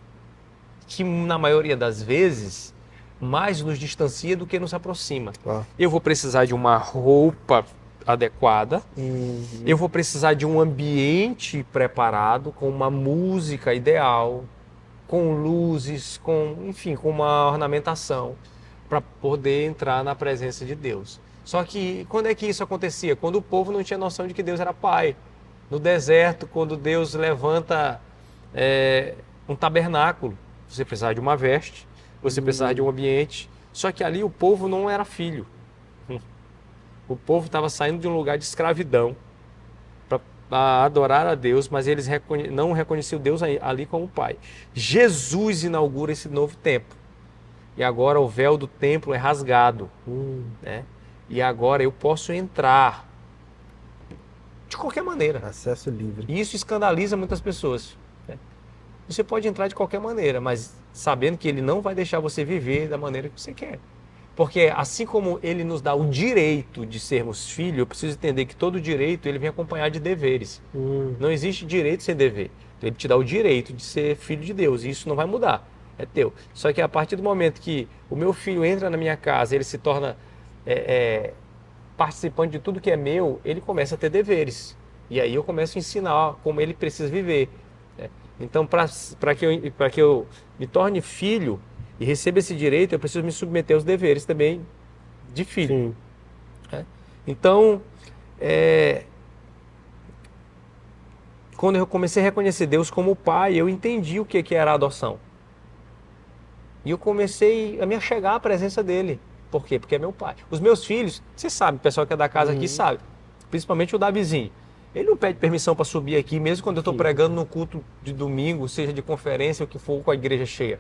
que na maioria das vezes mais nos distancia do que nos aproxima. Eu vou precisar de uma roupa adequada, eu vou precisar de um ambiente preparado, com uma música ideal, com luzes, enfim, com uma ornamentação, para poder entrar na presença de Deus. Só que quando é que isso acontecia? Quando o povo não tinha noção de que Deus era Pai. No deserto, quando Deus levanta um tabernáculo, você precisava de uma veste, você precisava de um ambiente, só que ali o povo não era filho. O povo estava saindo de um lugar de escravidão para adorar a Deus, mas eles não reconheciam Deus ali como Pai. Jesus inaugura esse novo tempo. E agora o véu do templo é rasgado. Né? E agora eu posso entrar de qualquer maneira. Acesso livre. E isso escandaliza muitas pessoas. Né? Você pode entrar de qualquer maneira, mas sabendo que ele não vai deixar você viver da maneira que você quer. Porque assim como ele nos dá o direito de sermos filhos, eu preciso entender que todo direito ele vem acompanhado de deveres. Não existe direito sem dever. Então, ele te dá o direito de ser filho de Deus, e isso não vai mudar. É teu. Só que a partir do momento que o meu filho entra na minha casa, ele se torna participante de tudo que é meu, ele começa a ter deveres. E aí eu começo a ensinar como ele precisa viver. Né? Então, para que eu me torne filho e receba esse direito, eu preciso me submeter aos deveres também de filho. Né? Então, quando eu comecei a reconhecer Deus como Pai, eu entendi o que era a adoção. E eu comecei a me achegar à presença dele. Por quê? Porque é meu pai. Os meus filhos, você sabe, o pessoal que é da casa aqui sabe, principalmente o Davizinho. Ele não pede permissão para subir aqui, mesmo quando eu estou pregando no culto de domingo, seja de conferência ou que for com a igreja cheia.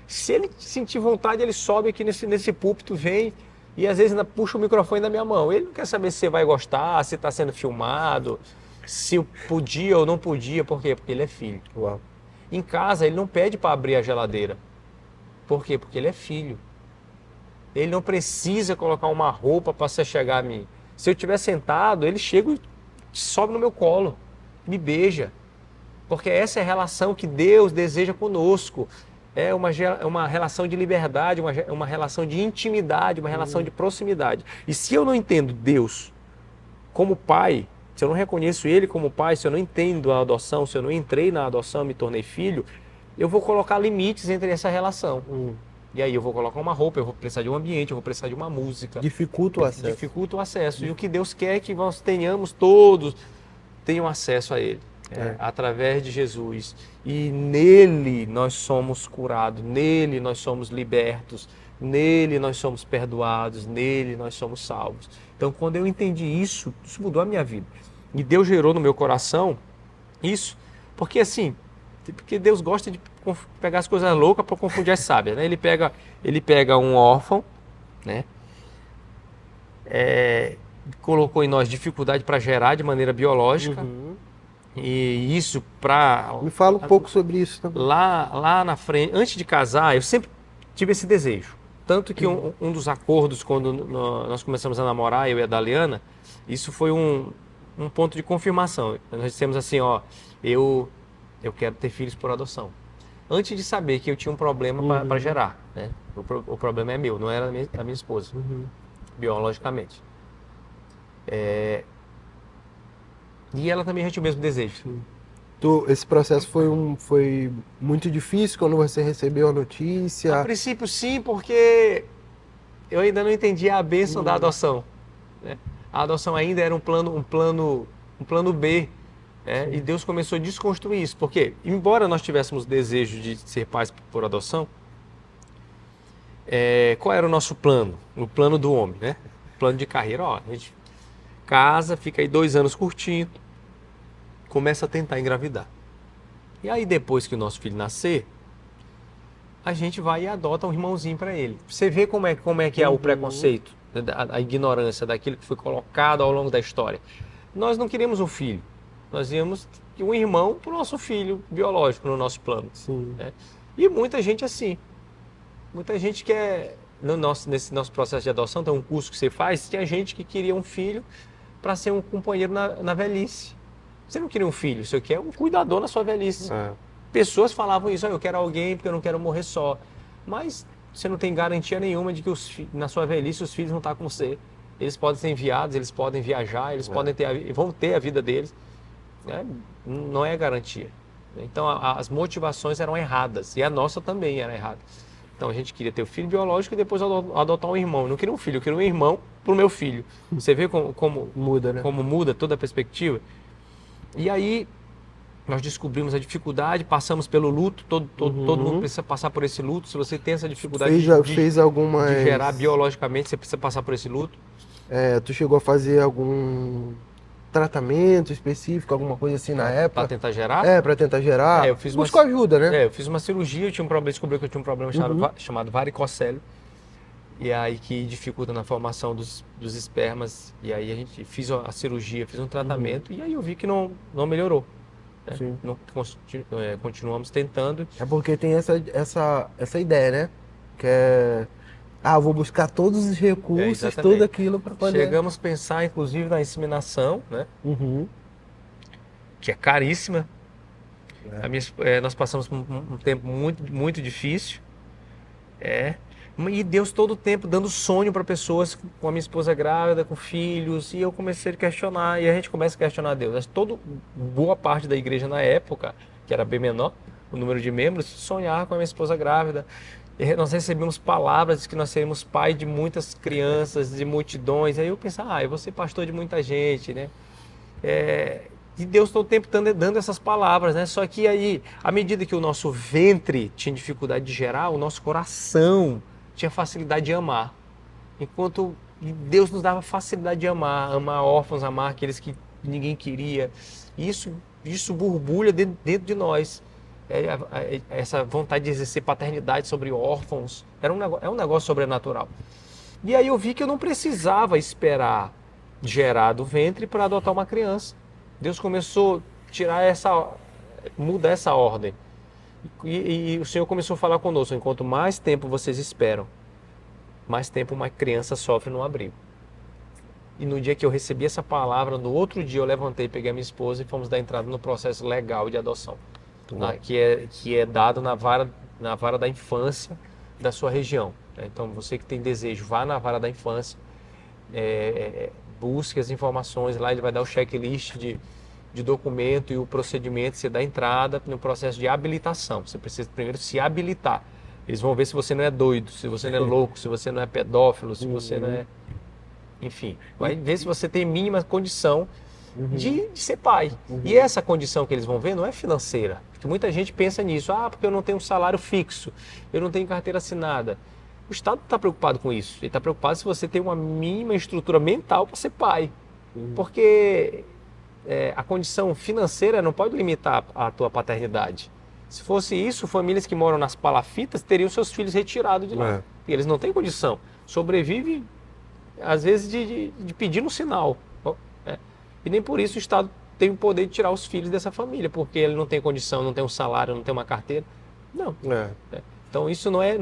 Se ele sentir vontade, ele sobe aqui nesse púlpito, vem e às vezes ainda puxa o microfone da minha mão. Ele não quer saber se você vai gostar, se está sendo filmado, se eu podia ou não podia. Por quê? Porque ele é filho. Uau. Em casa, ele não pede para abrir a geladeira. Por quê? Porque ele é filho. Ele não precisa colocar uma roupa para você chegar a mim. Se eu estiver sentado, ele chega e sobe no meu colo, me beija. Porque essa é a relação que Deus deseja conosco. É uma relação de liberdade, uma relação de intimidade, uma relação de proximidade. E se eu não entendo Deus como Pai, se eu não reconheço Ele como Pai, se eu não entendo a adoção, se eu não entrei na adoção, me tornei filho, eu vou colocar limites entre essa relação. E aí eu vou colocar uma roupa, eu vou precisar de um ambiente, eu vou precisar de uma música. Dificulta o acesso. Dificulta o acesso. E o que Deus quer é que nós tenhamos todos, tenham acesso a Ele. Através de Jesus. E nele nós somos curados, nele nós somos libertos, nele nós somos perdoados, nele nós somos salvos. Então quando eu entendi isso mudou a minha vida. E Deus gerou no meu coração isso, porque assim, porque Deus gosta de pegar as coisas loucas para confundir as sábias, né? Ele pega um órfão, né? Colocou em nós dificuldade para gerar de maneira biológica. E isso para... Me fala um pouco sobre isso também. Lá na frente, antes de casar, eu sempre tive esse desejo. Tanto que um dos acordos, quando nós começamos a namorar, eu e a Daliana, isso foi um ponto de confirmação. Nós dissemos assim, ó, eu quero ter filhos por adoção. Antes de saber que eu tinha um problema para gerar, né? O problema é meu, não era da minha esposa, biologicamente. E ela também já tinha o mesmo desejo. Esse processo foi muito difícil quando você recebeu a notícia? A princípio sim, porque eu ainda não entendia a bênção da adoção. Né? A adoção ainda era um plano B. E Deus começou a desconstruir isso, porque embora nós tivéssemos desejo de ser pais por adoção, qual era o nosso plano? O plano do homem, né? O plano de carreira, ó, a gente casa, fica aí 2 anos curtindo, começa a tentar engravidar. E aí depois que o nosso filho nascer, a gente vai e adota um irmãozinho para ele. Você vê como é que é o preconceito, a ignorância daquilo que foi colocado ao longo da história. Nós não queríamos um filho. Nós íamos um irmão para o nosso filho biológico no nosso plano. Né? E muita gente assim. Muita gente quer... Nesse nosso processo de adoção, tem um curso que você faz, tinha gente que queria um filho para ser um companheiro na velhice. Você não queria um filho, você quer um cuidador na sua velhice. Pessoas falavam isso, eu quero alguém porque eu não quero morrer só. Mas você não tem garantia nenhuma de que na sua velhice os filhos vão estar com você. Eles podem ser enviados, eles podem viajar, eles vão ter a vida deles. Não é garantia. Então as motivações eram erradas e a nossa também era errada. Então a gente queria ter o filho biológico e depois adotar um irmão. Eu não queria um filho, eu queria um irmão para o meu filho. Você vê como Muda, né? como muda toda a perspectiva? E aí nós descobrimos a dificuldade, passamos pelo luto, todo mundo precisa passar por esse luto. Se você tem essa dificuldade Fez algumas... de gerar biologicamente, você precisa passar por esse luto. Tu chegou a fazer algum tratamento específico, alguma coisa assim na época? Para tentar gerar? Pra tentar gerar. Eu fiz Buscou ajuda, né? Eu fiz uma cirurgia, eu tinha um problema, descobri que eu tinha um problema chamado varicocele. E aí que dificulta na formação dos espermas. E aí a gente fiz a cirurgia, fiz um tratamento e aí eu vi que não melhorou. Né? Sim. Continuamos tentando. É porque tem essa ideia, né? Que vou buscar todos os recursos, tudo aquilo para poder... Chegamos a pensar, inclusive, na inseminação, né? Que é caríssima. Nós passamos por um tempo muito, muito difícil. E Deus todo o tempo dando sonho para pessoas com a minha esposa grávida, com filhos, e eu comecei a questionar, e a gente começa a questionar Deus. Boa parte da igreja na época, que era bem menor, o número de membros, sonhar com a minha esposa grávida. E nós recebemos palavras de que nós seríamos pai de muitas crianças, de multidões. Aí eu pensava, eu vou ser pastor de muita gente, né? E Deus todo o tempo dando essas palavras, né? Só que aí, à medida que o nosso ventre tinha dificuldade de gerar, o nosso coração tinha facilidade de amar. Enquanto Deus nos dava facilidade de amar órfãos, amar aqueles que ninguém queria. E isso borbulha dentro de nós. Essa vontade de exercer paternidade sobre órfãos. É um negócio sobrenatural. E aí eu vi que eu não precisava esperar gerar do ventre para adotar uma criança. Deus começou a mudar essa ordem. E o Senhor começou a falar conosco: enquanto mais tempo vocês esperam, mais tempo uma criança sofre no abrigo. E no dia que eu recebi essa palavra, no outro dia eu levantei, peguei a minha esposa e fomos dar entrada no processo legal de adoção, que é dado na vara da infância da sua região. Então você que tem desejo, vá na vara da infância, busque as informações lá, ele vai dar o checklist de documento e o procedimento, você dá entrada no processo de habilitação. Você precisa primeiro se habilitar. Eles vão ver se você não é doido, se você não é louco, se você não é pedófilo, se você não é... Enfim, vai ver se você tem mínima condição de ser pai. E essa condição que eles vão ver não é financeira. Porque muita gente pensa nisso. Porque eu não tenho um salário fixo, eu não tenho carteira assinada. O Estado não está preocupado com isso. Ele está preocupado se você tem uma mínima estrutura mental para ser pai. Porque a condição financeira não pode limitar a tua paternidade. Se fosse isso, famílias que moram nas palafitas teriam seus filhos retirados de lá. E eles não têm condição. Sobrevivem, às vezes, de pedir no sinal. E nem por isso o Estado tem o poder de tirar os filhos dessa família, porque ele não tem condição, não tem um salário, não tem uma carteira. Não. Então isso não é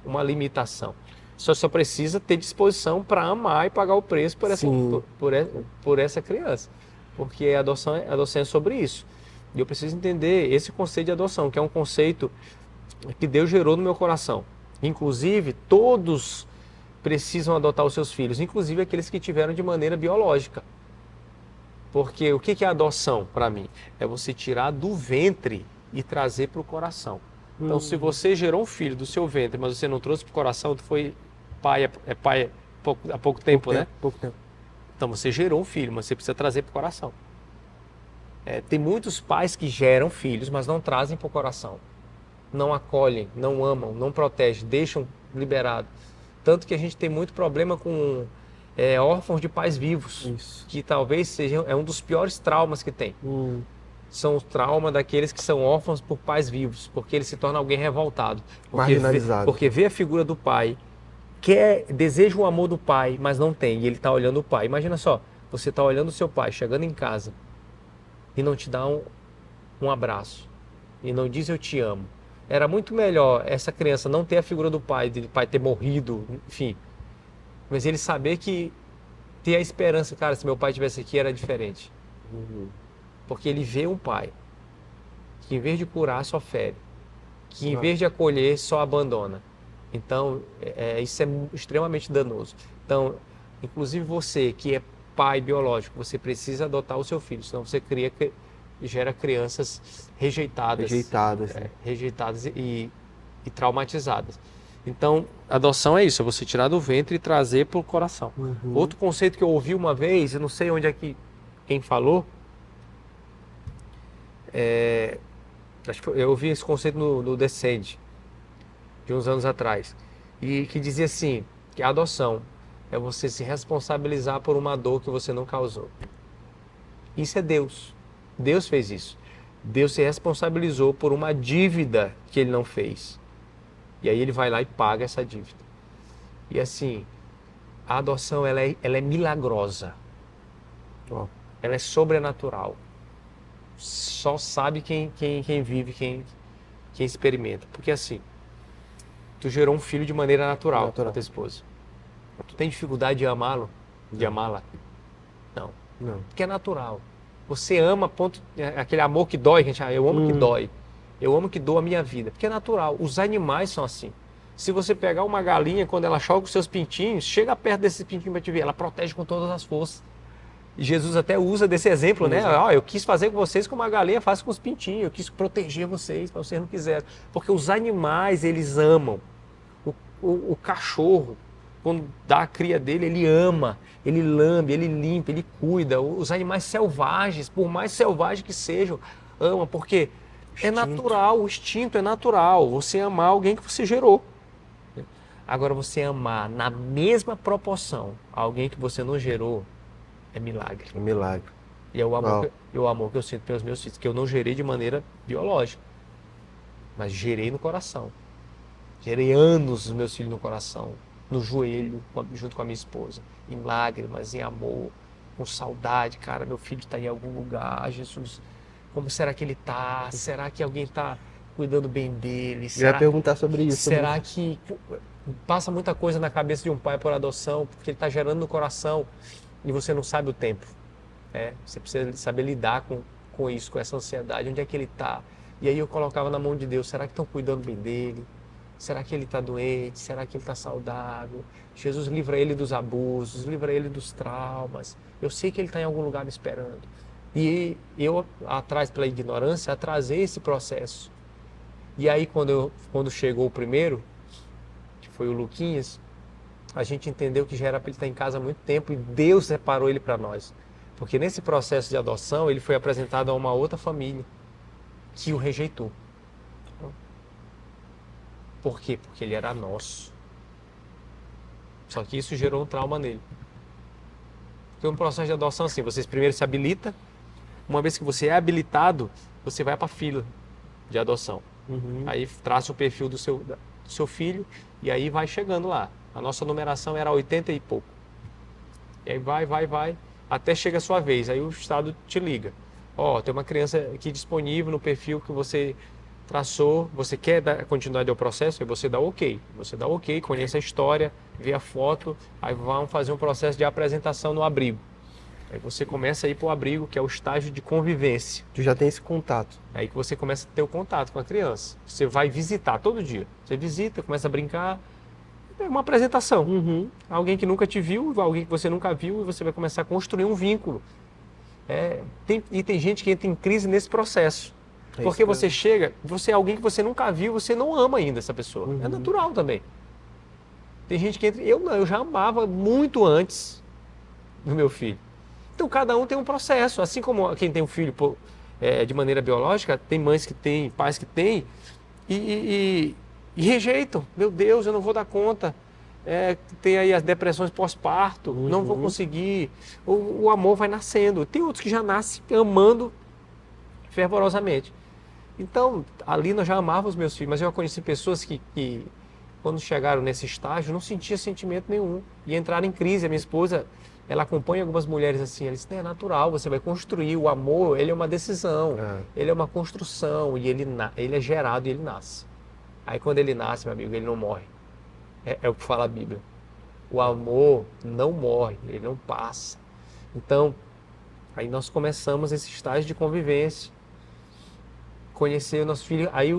uma limitação. Só precisa ter disposição para amar e pagar o preço por essa criança. Porque a adoção é sobre isso. E eu preciso entender esse conceito de adoção, que é um conceito que Deus gerou no meu coração. Inclusive, todos precisam adotar os seus filhos, inclusive aqueles que tiveram de maneira biológica. Porque o que é adoção para mim? É você tirar do ventre e trazer para o coração. Então, se você gerou um filho do seu ventre, mas você não trouxe para o coração, tu foi pai há pouco tempo, né? Pouco tempo. Então, você gerou um filho, mas você precisa trazer para o coração. Tem muitos pais que geram filhos, mas não trazem para o coração. Não acolhem, não amam, não protegem, deixam liberado. Tanto que a gente tem muito problema com órfãos de pais vivos. Isso. Que talvez seja um dos piores traumas que tem. São os traumas daqueles que são órfãos por pais vivos, porque ele se torna alguém revoltado. Marginalizado. Porque vê a figura do pai, deseja o amor do pai, mas não tem, e ele está olhando o pai. Imagina só, você está olhando o seu pai chegando em casa e não te dá um abraço, e não diz eu te amo. Era muito melhor essa criança não ter a figura do pai, de pai ter morrido, enfim, mas ele saber que ter a esperança, cara, se meu pai estivesse aqui era diferente. Porque ele vê um pai que em vez de curar só fere, que em vez de acolher só abandona. Então isso é extremamente danoso. Então, inclusive você que é pai biológico, você precisa adotar o seu filho, senão você cria gera crianças rejeitadas. Rejeitadas e traumatizadas. Então, adoção é isso, é você tirar do ventre e trazer para o coração. Outro conceito que eu ouvi uma vez, eu não sei onde é que quem falou, acho que eu ouvi esse conceito no Descende, de uns anos atrás, e que dizia assim, que a adoção é você se responsabilizar por uma dor que você não causou. Isso é Deus. Deus fez isso. Deus se responsabilizou por uma dívida que ele não fez. E aí ele vai lá e paga essa dívida. E assim, a adoção ela é milagrosa. Ela é sobrenatural. Só sabe quem vive, quem experimenta. Porque assim, tu gerou um filho de maneira natural com a tua esposa. Tu tem dificuldade de amá-lo? De amá-la? Não. Porque é natural. Você ama, aquele amor que dói, gente, eu amo que dói. Eu amo que doa a minha vida. Porque é natural. Os animais são assim. Se você pegar uma galinha, quando ela choca os seus pintinhos, chega perto desses pintinhos para te ver, ela protege com todas as forças. E Jesus até usa desse exemplo, né? Eu quis fazer com vocês como a galinha faz com os pintinhos. Eu quis proteger vocês, para vocês não quiserem. Porque os animais, eles amam. O cachorro, quando dá a cria dele, ele ama, ele lambe, ele limpa, ele cuida. Os animais selvagens, por mais selvagens que sejam, amam, porque é natural, o instinto é natural, você amar alguém que você gerou. Agora, você amar na mesma proporção alguém que você não gerou, é milagre. É milagre. E é o amor que eu sinto pelos meus filhos, que eu não gerei de maneira biológica, mas gerei no coração. Gerei anos os meus filhos no coração, no joelho, junto com a minha esposa, em lágrimas, em amor, com saudade. Cara, meu filho está em algum lugar, Jesus, como será que ele está? Será que alguém está cuidando bem dele? Eu ia perguntar sobre isso. Será que passa muita coisa na cabeça de um pai por adoção, porque ele está gerando no coração e você não sabe o tempo. Você precisa saber lidar com isso, com essa ansiedade, onde é que ele está? E aí eu colocava na mão de Deus, será que estão cuidando bem dele? Será que ele está doente? Será que ele está saudável? Jesus, livra ele dos abusos, livra ele dos traumas. Eu sei que ele está em algum lugar me esperando. E eu, atrás pela ignorância, atrasei esse processo. E aí, quando chegou o primeiro, que foi o Luquinhas, a gente entendeu que já era para ele estar em casa há muito tempo e Deus separou ele para nós. Porque nesse processo de adoção, ele foi apresentado a uma outra família que o rejeitou. Por quê? Porque ele era nosso. Só que isso gerou um trauma nele. Porque no processo de adoção, assim, você primeiro se habilita. Uma vez que você é habilitado, você vai para a fila de adoção. Aí traça o perfil do seu filho e aí vai chegando lá. A nossa numeração era 80 e pouco. E aí vai, até chega a sua vez. Aí o Estado te liga. Tem uma criança aqui disponível no perfil que você traçou, você quer dar continuidade ao processo, aí você dá ok. Você dá ok, conhece a história, vê a foto, aí vão fazer um processo de apresentação no abrigo. Aí você começa a ir para o abrigo, que é o estágio de convivência. Tu já tem esse contato. Aí que você começa a ter o contato com a criança. Você vai visitar todo dia. Você visita, começa a brincar. É uma apresentação. Alguém que nunca te viu, alguém que você nunca viu, e você vai começar a construir um vínculo. Tem gente que entra em crise nesse processo. Porque você chega, você é alguém que você nunca viu, você não ama ainda essa pessoa. É natural também. Tem gente que entra... Eu já amava muito antes do meu filho. Então cada um tem um processo. Assim como quem tem um filho de maneira biológica, tem mães que têm, pais que têm, e rejeitam. Meu Deus, eu não vou dar conta. Tem aí as depressões pós-parto, não vou conseguir. O amor vai nascendo. Tem outros que já nascem amando fervorosamente. Então, ali nós já amávamos os meus filhos, mas eu conheci pessoas que quando chegaram nesse estágio, não sentia sentimento nenhum. E entraram em crise. A minha esposa, ela acompanha algumas mulheres assim, ela disse, é natural, você vai construir. O amor, ele é uma decisão, ele é uma construção, e ele é gerado e ele nasce. Aí quando ele nasce, meu amigo, ele não morre. É o que fala a Bíblia. O amor não morre, ele não passa. Então, aí nós começamos esse estágio de convivência. Conhecer o nosso filho, aí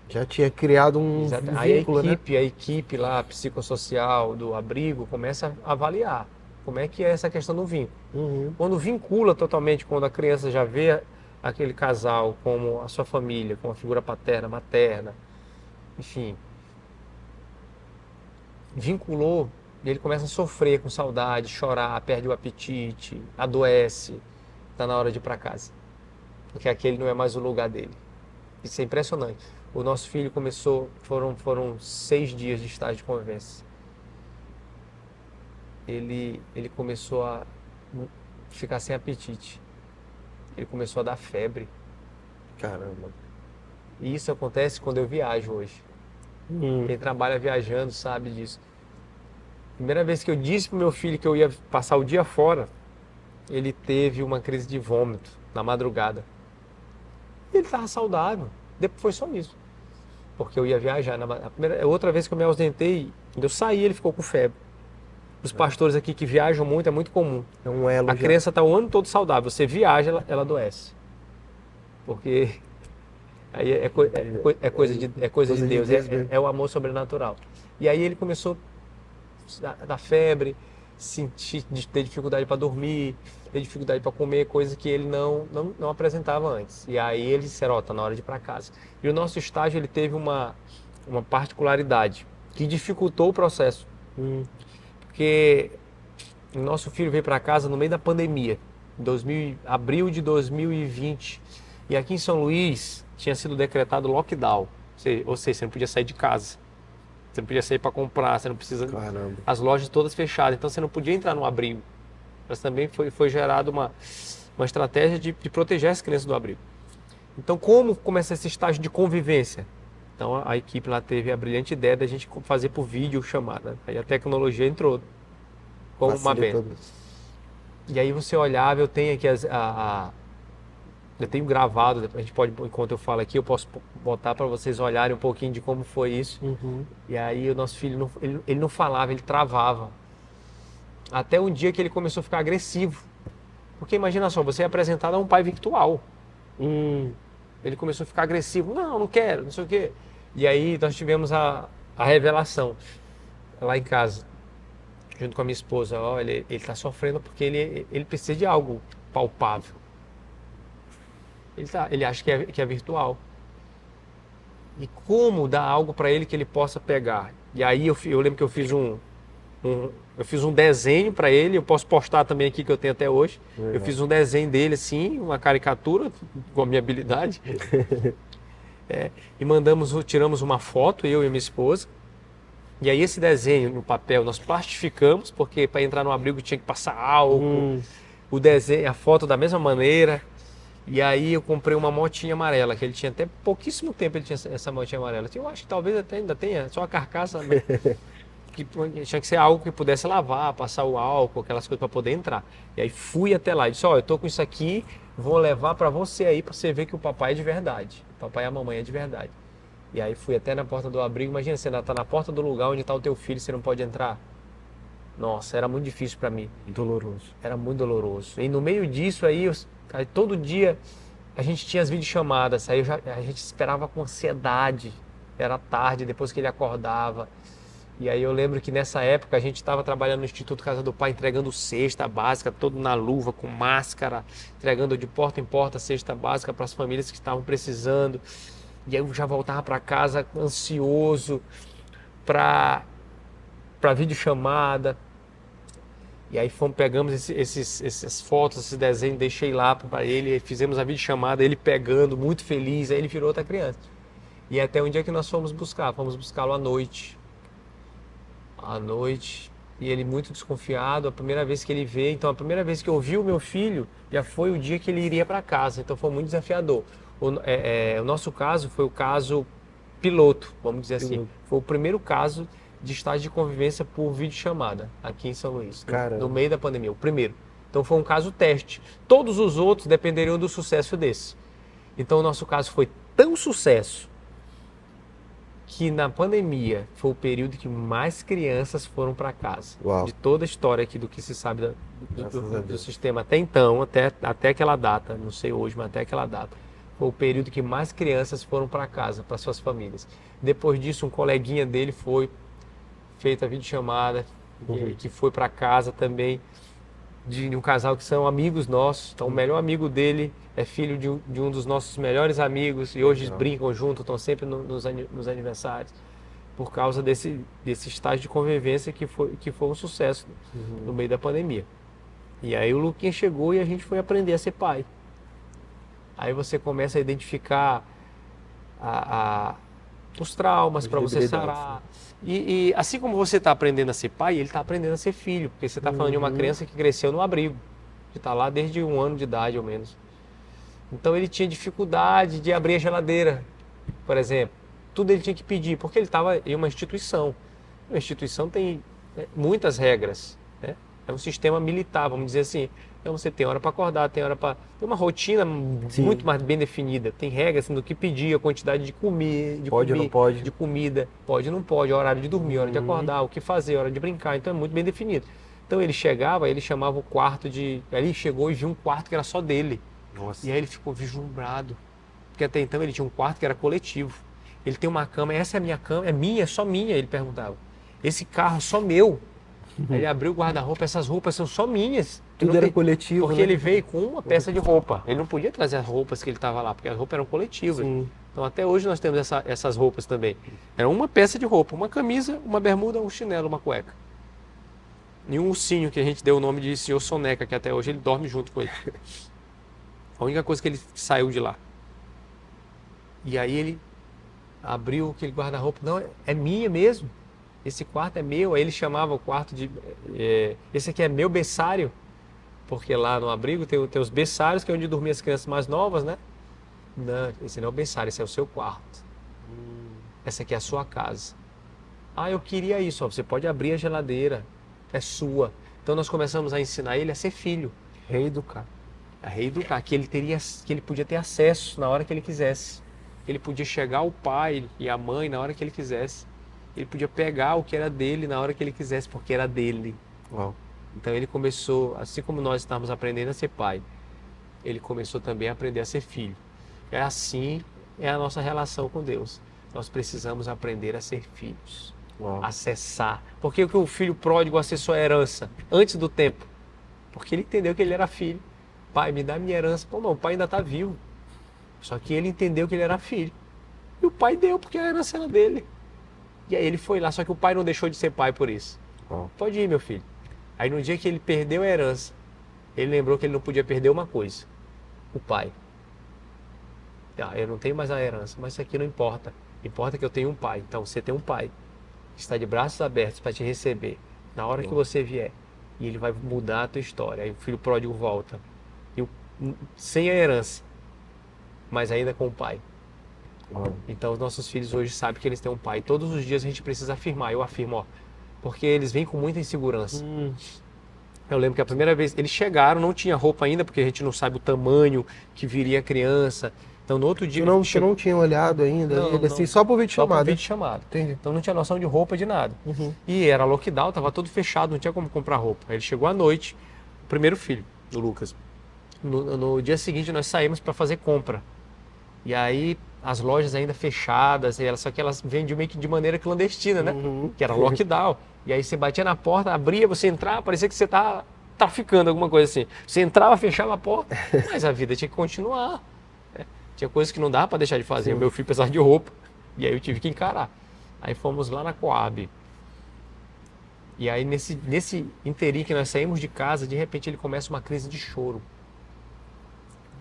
já tinha criado um vínculo, aí a equipe lá, psicossocial do abrigo, começa a avaliar como é que é essa questão do vínculo. Quando vincula totalmente, quando a criança já vê aquele casal como a sua família, como a figura paterna, materna, enfim, vinculou, e ele começa a sofrer com saudade, chorar, perde o apetite, adoece, está na hora de ir para casa, porque aquele não é mais o lugar dele. Isso é impressionante. O nosso filho começou, foram 6 dias de estágio de convivência. Ele começou a ficar sem apetite. Ele começou a dar febre. Caramba. E isso acontece quando eu viajo hoje. Quem trabalha viajando sabe disso. Primeira vez que eu disse pro meu filho que eu ia passar o dia fora, ele teve uma crise de vômito na madrugada. E ele estava saudável. Depois foi só isso. Porque eu ia viajar. Outra vez que eu me ausentei, quando eu saí, ele ficou com febre. Os pastores aqui que viajam muito, é muito comum. É um elo. A criança está o ano todo saudável. Você viaja, ela adoece. Porque aí é coisa de Deus. É o amor sobrenatural. E aí ele começou a dar febre, ter dificuldade para dormir, ter dificuldade para comer, coisa que ele não apresentava antes. E aí ele disse, tá na hora de ir para casa. E o nosso estágio, ele teve uma particularidade que dificultou o processo. Porque o nosso filho veio para casa no meio da pandemia, abril de 2020. E aqui em São Luís tinha sido decretado lockdown. Ou seja, você não podia sair de casa. Você não podia sair para comprar, você não precisa... Caramba. As lojas todas fechadas, então você não podia entrar no abrigo. Mas também foi gerada uma estratégia de proteger as crianças do abrigo. Então, como começa esse estágio de convivência? Então, a equipe lá teve a brilhante ideia da gente fazer por vídeo chamada. Aí a tecnologia entrou como uma benção. E aí você olhava, eu tenho aqui eu tenho gravado, a gente pode, enquanto eu falo aqui, eu posso botar para vocês olharem um pouquinho de como foi isso. E aí o nosso filho, ele não falava, ele travava. Até um dia que ele começou a ficar agressivo. Porque imagina só, você é apresentado a um pai virtual. Ele começou a ficar agressivo. Não quero, não sei o quê. E aí nós tivemos a revelação lá em casa, junto com a minha esposa. Olha, ele está sofrendo porque ele precisa de algo palpável. Ele acha que é virtual. E como dar algo para ele que ele possa pegar? E aí eu lembro que eu fiz um desenho para ele, eu posso postar também aqui que eu tenho até hoje. Legal. Eu fiz um desenho dele assim, uma caricatura com a minha habilidade. E tiramos uma foto, eu e minha esposa. E aí esse desenho no papel nós plastificamos, porque para entrar no abrigo tinha que passar álcool. O desenho, a foto da mesma maneira. E aí eu comprei uma motinha amarela, que ele tinha até pouquíssimo tempo, ele tinha essa motinha amarela. Eu acho que talvez até ainda tenha, só a carcaça, né? Que tinha que ser algo que pudesse lavar, passar o álcool, aquelas coisas para poder entrar. E aí fui até lá e disse, eu tô com isso aqui, vou levar para você aí, para você ver que o papai é de verdade. O papai e a mamãe é de verdade. E aí fui até na porta do abrigo, imagina, você tá na porta do lugar onde tá o teu filho, você não pode entrar. Nossa, era muito difícil para mim. Doloroso. Era muito doloroso. E no meio disso aí todo dia a gente tinha as videochamadas, aí a gente esperava com ansiedade, era tarde, depois que ele acordava. E aí eu lembro que nessa época a gente estava trabalhando no Instituto Casa do Pai, entregando cesta básica, todo na luva, com máscara, entregando de porta em porta cesta básica para as famílias que estavam precisando. E aí eu já voltava para casa ansioso para videochamada. E aí pegamos essas fotos, esses desenhos, deixei lá para ele, fizemos a videochamada, ele pegando, muito feliz, aí ele virou outra criança. E até um dia que nós fomos buscá-lo à noite. E ele muito desconfiado, a primeira vez que ele veio, então a primeira vez que eu vi o meu filho, já foi o dia que ele iria para casa, então foi muito desafiador. O nosso caso foi o caso piloto, vamos dizer assim, foi o primeiro caso de estágio de convivência por videochamada aqui em São Luís, no meio da pandemia, o primeiro. Então foi um caso teste. Todos os outros dependeriam do sucesso desse. Então o nosso caso foi tão sucesso que na pandemia foi o período que mais crianças foram para casa. Uau. De toda a história aqui do que se sabe do sistema até então, até aquela data, não sei hoje, mas até aquela data. Foi o período que mais crianças foram para casa, para suas famílias. Depois disso, um coleguinha dele foi feita a videochamada, que foi para casa também. de um casal que são amigos nossos. Então, o melhor amigo dele é filho de um dos nossos melhores amigos e hoje Legal. brincam junto, estão sempre nos aniversários, por causa desse estágio de convivência que foi um sucesso no meio da pandemia. E aí o Luquinha chegou e a gente foi aprender a ser pai. Aí você começa a identificar os traumas para você sarar. E assim como você está aprendendo a ser pai, ele está aprendendo a ser filho, porque você está falando de uma criança que cresceu no abrigo, que está lá desde 1 ano de idade, ou menos. Então ele tinha dificuldade de abrir a geladeira, por exemplo. Tudo ele tinha que pedir, porque ele estava em uma instituição. Uma instituição tem muitas regras, né? É um sistema militar, vamos dizer assim. Então você tem hora para acordar, tem hora para... Tem uma rotina muito mais bem definida. Tem regras assim, do que pedir, a quantidade de comer, Pode ou não pode? de comida, pode ou não pode, horário de dormir, hora de acordar, o que fazer, hora de brincar. Então é muito bem definido. Então ele chegava, ele chamava o quarto de... Aí ele chegou e viu um quarto que era só dele. Nossa. E aí ele ficou vislumbrado. Porque até então ele tinha um quarto que era coletivo. Ele tem uma cama, essa é a minha cama, é minha, só minha, ele perguntava. Esse carro só meu. Aí ele abriu o guarda-roupa, essas roupas são só minhas. Tudo era coletivo, porque né? ele veio com uma peça de roupa. Ele não podia trazer as roupas que ele estava lá, porque as roupas eram coletivas. Sim. Então até hoje nós temos essas roupas também. Era uma peça de roupa, uma camisa, uma bermuda, um chinelo, uma cueca. E um ursinho que a gente deu o nome de Senhor Soneca, que até hoje ele dorme junto com ele. A única coisa que ele saiu de lá. E aí ele abriu aquele guarda-roupa. Não, é minha mesmo. Esse quarto é meu. Aí ele chamava o quarto de... esse aqui é meu berçário. Porque lá no abrigo tem os berçários, que é onde dormiam as crianças mais novas, né? Não, esse não é o berçário, esse é o seu quarto. Essa aqui é a sua casa. Ah, eu queria isso. Ó, você pode abrir a geladeira. É sua. Então nós começamos a ensinar ele a ser filho. Reeducar. A reeducar, que ele podia ter acesso na hora que ele quisesse. Ele podia chegar ao pai e à mãe na hora que ele quisesse. Ele podia pegar o que era dele na hora que ele quisesse, porque era dele. Uau. Então ele começou, assim como nós estávamos aprendendo a ser pai, ele começou também a aprender a ser filho. É assim, é a nossa relação com Deus. Nós precisamos aprender a ser filhos. Uau. Acessar. Por que o filho pródigo acessou a herança antes do tempo? Porque ele entendeu que ele era filho. Pai, me dá minha herança. Pô, não, o pai ainda está vivo. Só que ele entendeu que ele era filho. E o pai deu, porque a herança era dele. E aí ele foi lá, só que o pai não deixou de ser pai por isso. Uau. Pode ir, meu filho. Aí no dia que ele perdeu a herança, ele lembrou que ele não podia perder uma coisa. O pai. Ah, eu não tenho mais a herança, mas isso aqui não importa. Importa que eu tenho um pai. Então você tem um pai que está de braços abertos para te receber na hora que você vier. E ele vai mudar a tua história. Aí o filho pródigo volta. Sem a herança, mas ainda com o pai. Uau. Então os nossos filhos hoje sabem que eles têm um pai. Todos os dias a gente precisa afirmar. Eu afirmo, ó. Porque eles vêm com muita insegurança. Eu lembro que a primeira vez eles chegaram, não tinha roupa ainda, porque a gente não sabe o tamanho que viria a criança. Então no outro dia... Você não tinha olhado ainda? Não, Ele, assim, não. só por vídeo Só por chamado. vídeo chamado. Entendi. Então não tinha noção de roupa, de nada. E era lockdown, tava tudo fechado, não tinha como comprar roupa. Aí ele chegou à noite, o primeiro filho do Lucas. No dia seguinte nós saímos para fazer compra. E aí as lojas ainda fechadas, só que elas vendiam meio que de maneira clandestina, né? Que era lockdown. E aí você batia na porta, abria, você entrava, parecia que você tá traficando alguma coisa assim. Você entrava, fechava a porta, mas a vida tinha que continuar. Né? Tinha coisas que não dava para deixar de fazer. O meu filho precisava de roupa. E aí eu tive que encarar. Aí fomos lá na Coab. E aí nesse interim que nós saímos de casa, de repente ele começa uma crise de choro.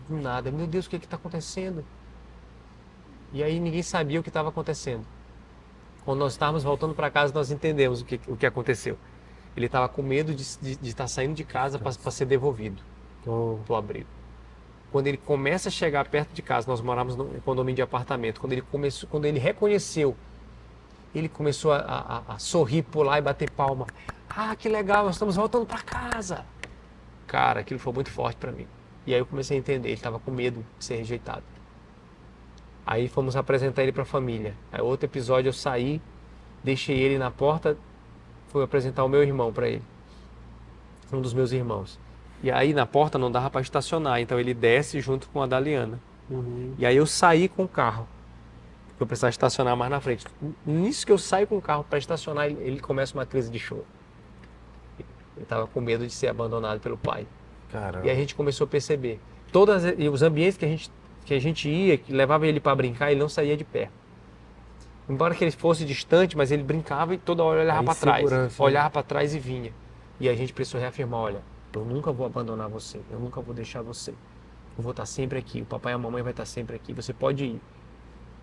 Do nada. Meu Deus, o que está acontecendo? E aí ninguém sabia o que estava acontecendo. Quando nós estávamos voltando para casa, nós entendemos o que aconteceu. Ele estava com medo de estar saindo de casa para ser devolvido do abrigo. Quando ele começa a chegar perto de casa, nós morávamos num condomínio de apartamento, quando ele reconheceu, ele começou a sorrir, pular e bater palma. Ah, que legal, nós estamos voltando para casa. Cara, aquilo foi muito forte para mim. E aí eu comecei a entender, ele estava com medo de ser rejeitado. Aí fomos apresentar ele para a família. Aí outro episódio eu saí, deixei ele na porta, fui apresentar o meu irmão para ele. Um dos meus irmãos. E aí na porta não dava para estacionar, então ele desce junto com a Daliana. E aí eu saí com o carro, porque eu precisava estacionar mais na frente. Nisso que eu saio com o carro para estacionar, ele começa uma crise de choro. Ele estava com medo de ser abandonado pelo pai. Caramba. E a gente começou a perceber. E os ambientes que a gente ia, que levava ele para brincar, ele não saía de perto. Embora que ele fosse distante, mas ele brincava e toda hora olhava para trás. Olhava para trás e vinha. E a gente precisou reafirmar, olha, eu nunca vou abandonar você, eu nunca vou deixar você. Eu vou estar sempre aqui, o papai e a mamãe vai estar sempre aqui, você pode ir.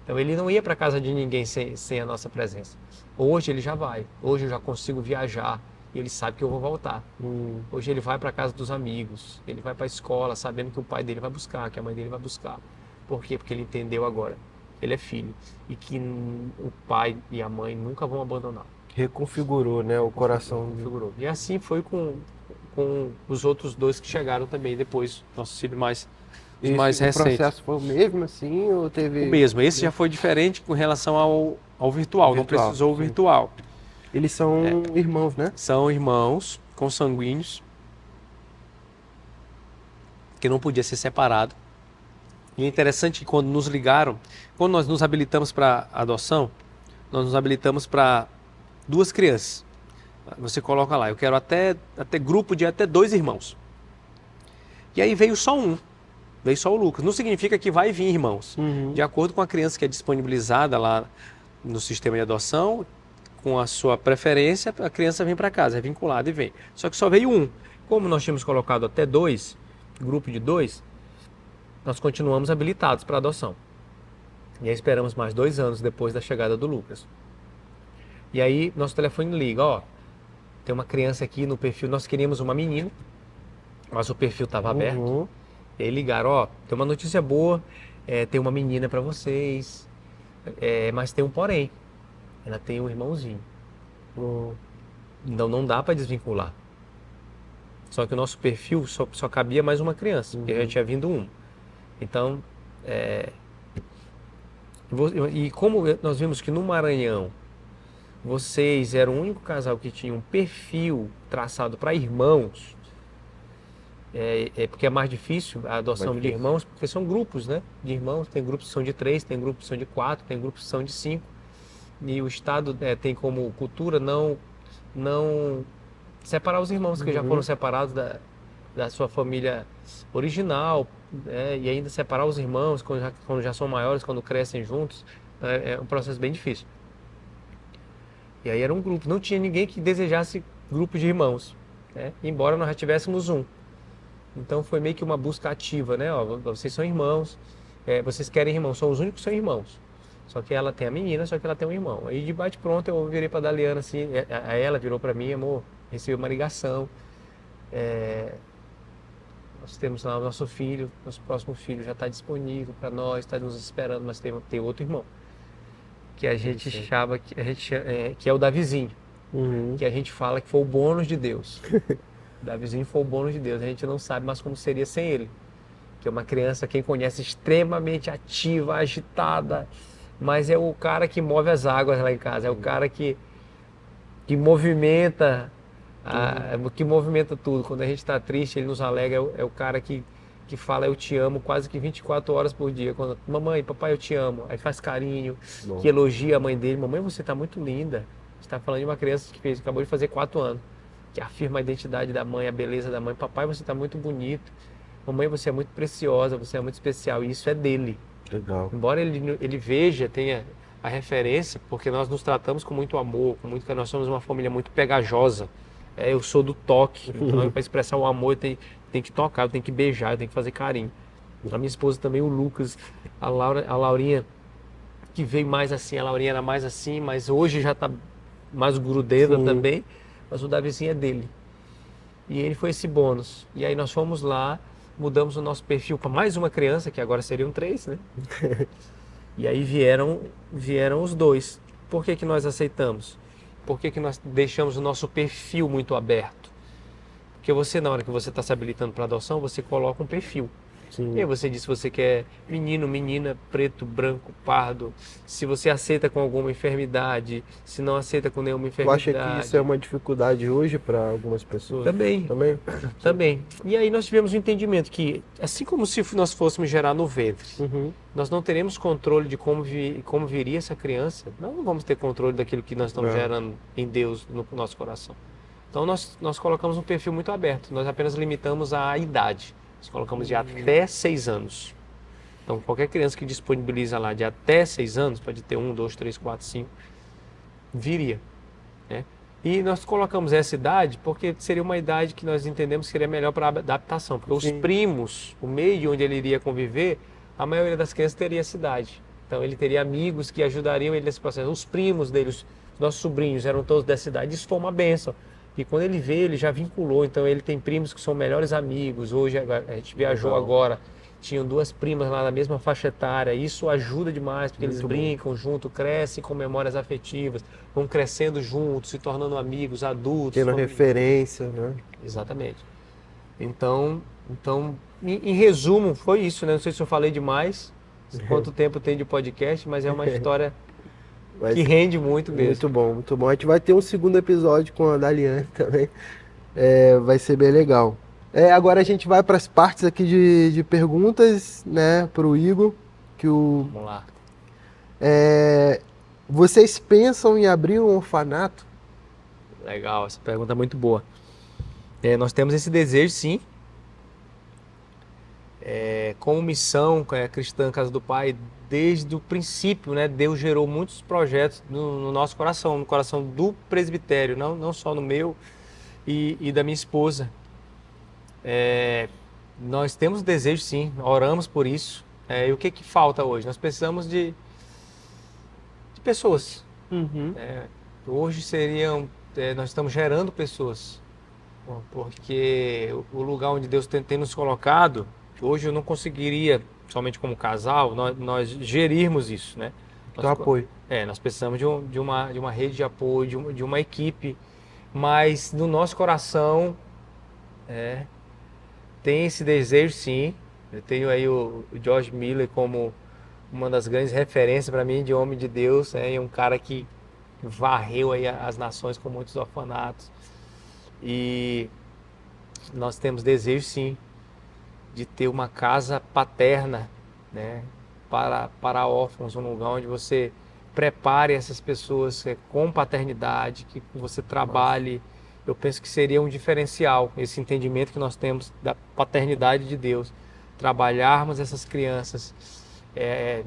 Então ele não ia para casa de ninguém sem a nossa presença. Hoje ele já vai, hoje eu já consigo viajar e ele sabe que eu vou voltar. Hoje ele vai para casa dos amigos, ele vai para a escola sabendo que o pai dele vai buscar, que a mãe dele vai buscar. Por quê? Porque ele entendeu agora, ele é filho e que o pai e a mãe nunca vão abandonar. Reconfigurou, né, o coração. Reconfigurou. E assim foi com os outros dois que chegaram também depois, nossos filhos mais recentes. O processo foi o mesmo, assim, ou teve... O mesmo. Esse já foi diferente com relação ao virtual, não precisou o virtual. Eles são irmãos, né? São irmãos consanguíneos, que não podia ser separado. E é interessante que quando nos ligaram, quando nós nos habilitamos para adoção, nós nos habilitamos para 2 crianças. Você coloca lá, eu quero até grupo de até 2 irmãos. E aí veio só um. Veio só o Lucas. Não significa que vai vir irmãos. De acordo com a criança que é disponibilizada lá no sistema de adoção, com a sua preferência, a criança vem para casa, é vinculada e vem. Só que só veio um. Como nós tínhamos colocado até 2, grupo de 2, nós continuamos habilitados para adoção. E aí esperamos mais 2 anos depois da chegada do Lucas. E aí nosso telefone liga, ó, tem uma criança aqui no perfil, nós queríamos uma menina, mas o perfil estava aberto. E aí ligaram, ó, tem uma notícia boa, tem uma menina para vocês, mas tem um porém, ela tem um irmãozinho. Então não dá para desvincular. Só que o nosso perfil só cabia mais uma criança, porque já tinha vindo um. Então, e como nós vimos que no Maranhão, vocês eram o único casal que tinha um perfil traçado para irmãos, porque é mais difícil a adoção de irmãos, porque são grupos, né, de irmãos. Tem grupos que são de 3, tem grupos que são de 4, tem grupos que são de 5. E o Estado tem como cultura não separar os irmãos que já foram separados da sua família original, e ainda separar os irmãos quando já são maiores, quando crescem juntos, é um processo bem difícil. E aí era um grupo, não tinha ninguém que desejasse grupo de irmãos, embora nós já tivéssemos um. Então foi meio que uma busca ativa, né? Ó, vocês são irmãos, vocês querem irmãos, são os únicos que são irmãos. Só que ela tem a menina, só que ela tem um irmão. Aí de bate pronto eu virei para Daliana assim, aí ela virou para mim, amor, recebi uma ligação. Nós temos lá o nosso filho, nosso próximo filho já está disponível para nós, está nos esperando, mas tem outro irmão. Que a gente achava que é o Davizinho. Que a gente fala que foi o bônus de Deus. O Davizinho foi o bônus de Deus. A gente não sabe mais como seria sem ele. Que é uma criança, quem conhece, extremamente ativa, agitada, mas é o cara que move as águas lá em casa, é o cara que movimenta, que movimenta tudo. Quando a gente está triste, ele nos alegra, é o cara que fala eu te amo quase que 24 horas por dia. Quando, mamãe, papai, eu te amo. Aí faz carinho, que elogia a mãe dele. Mamãe, você está muito linda. Você está falando de uma criança que acabou de fazer 4 anos, que afirma a identidade da mãe, a beleza da mãe. Papai, você está muito bonito. Mamãe, você é muito preciosa, você é muito especial. E isso é dele. Legal. Embora ele veja, tenha a referência, porque nós nos tratamos com muito amor, com muito carinho. Nós somos uma família muito pegajosa. Eu sou do toque. Então, para expressar o amor, tem que tocar, eu tenho que beijar, eu tenho que fazer carinho. A minha esposa também, o Lucas, a Laurinha, que veio mais assim. A Laurinha era mais assim, mas hoje já está mais grudenta também. Mas o Davizinho é dele. E ele foi esse bônus. E aí nós fomos lá, mudamos o nosso perfil para mais uma criança, que agora seriam 3, né? E aí vieram os 2. Por que nós aceitamos? Por que nós deixamos o nosso perfil muito aberto? Porque você, na hora que você está se habilitando para adoção, você coloca um perfil. Sim. E aí você diz se você quer menino, menina, preto, branco, pardo, se você aceita com alguma enfermidade, se não aceita com nenhuma enfermidade. Tu acha que isso é uma dificuldade hoje para algumas pessoas? Também. E aí nós tivemos o entendimento que, assim como se nós fôssemos gerar no ventre, nós não teremos controle de como viria essa criança, nós não vamos ter controle daquilo que nós estamos gerando em Deus no nosso coração. Então nós colocamos um perfil muito aberto, nós apenas limitamos a idade. Nós colocamos de até 6 anos. Então qualquer criança que disponibiliza lá de até 6 anos, pode ter 1, 2, 3, 4, 5, viria, né? E nós colocamos essa idade porque seria uma idade que nós entendemos que seria melhor para adaptação, porque os primos, o meio onde ele iria conviver, a maioria das crianças teria essa idade. Então ele teria amigos que ajudariam ele nesse processo. Os primos dele, os nossos sobrinhos eram todos dessa idade. Isso foi uma benção. E quando ele veio, ele já vinculou. Então ele tem primos que são melhores amigos. Hoje a gente viajou agora, tinham 2 primas lá na mesma faixa etária. Isso ajuda demais, porque eles brincam junto, crescem com memórias afetivas, vão crescendo juntos, se tornando amigos, adultos. Tendo referência, né? Exatamente. Então em resumo, foi isso, né? Não sei se eu falei demais, quanto tempo tem de podcast, mas é uma história que rende muito mesmo. Muito bom, muito bom. A gente vai ter um segundo episódio com a Daliane também. Vai ser bem legal. Agora a gente vai para as partes aqui de perguntas, né, para o Igor. Vamos lá. Vocês pensam em abrir um orfanato? Legal, essa pergunta é muito boa. Nós temos esse desejo, sim. Como missão cristã Casa do Pai, desde o princípio, né, Deus gerou muitos projetos no nosso coração, no coração do presbitério, não só no meu e da minha esposa. Nós temos desejo, sim, oramos por isso. E o que falta hoje? Nós precisamos de pessoas. Hoje nós estamos gerando pessoas, porque o lugar onde Deus tem nos colocado, hoje eu não conseguiria, somente como casal, nós gerirmos isso, né? Apoio. Nós precisamos de uma rede de apoio, de uma equipe, mas no nosso coração tem esse desejo, sim. Eu tenho aí o George Miller como uma das grandes referências para mim de homem de Deus, é um cara que varreu aí as nações com muitos orfanatos. E nós temos desejo, sim, de ter uma casa paterna, né, para órfãos, um lugar onde você prepare essas pessoas com paternidade, que você trabalhe. Eu penso que seria um diferencial, esse entendimento que nós temos da paternidade de Deus. Trabalharmos essas crianças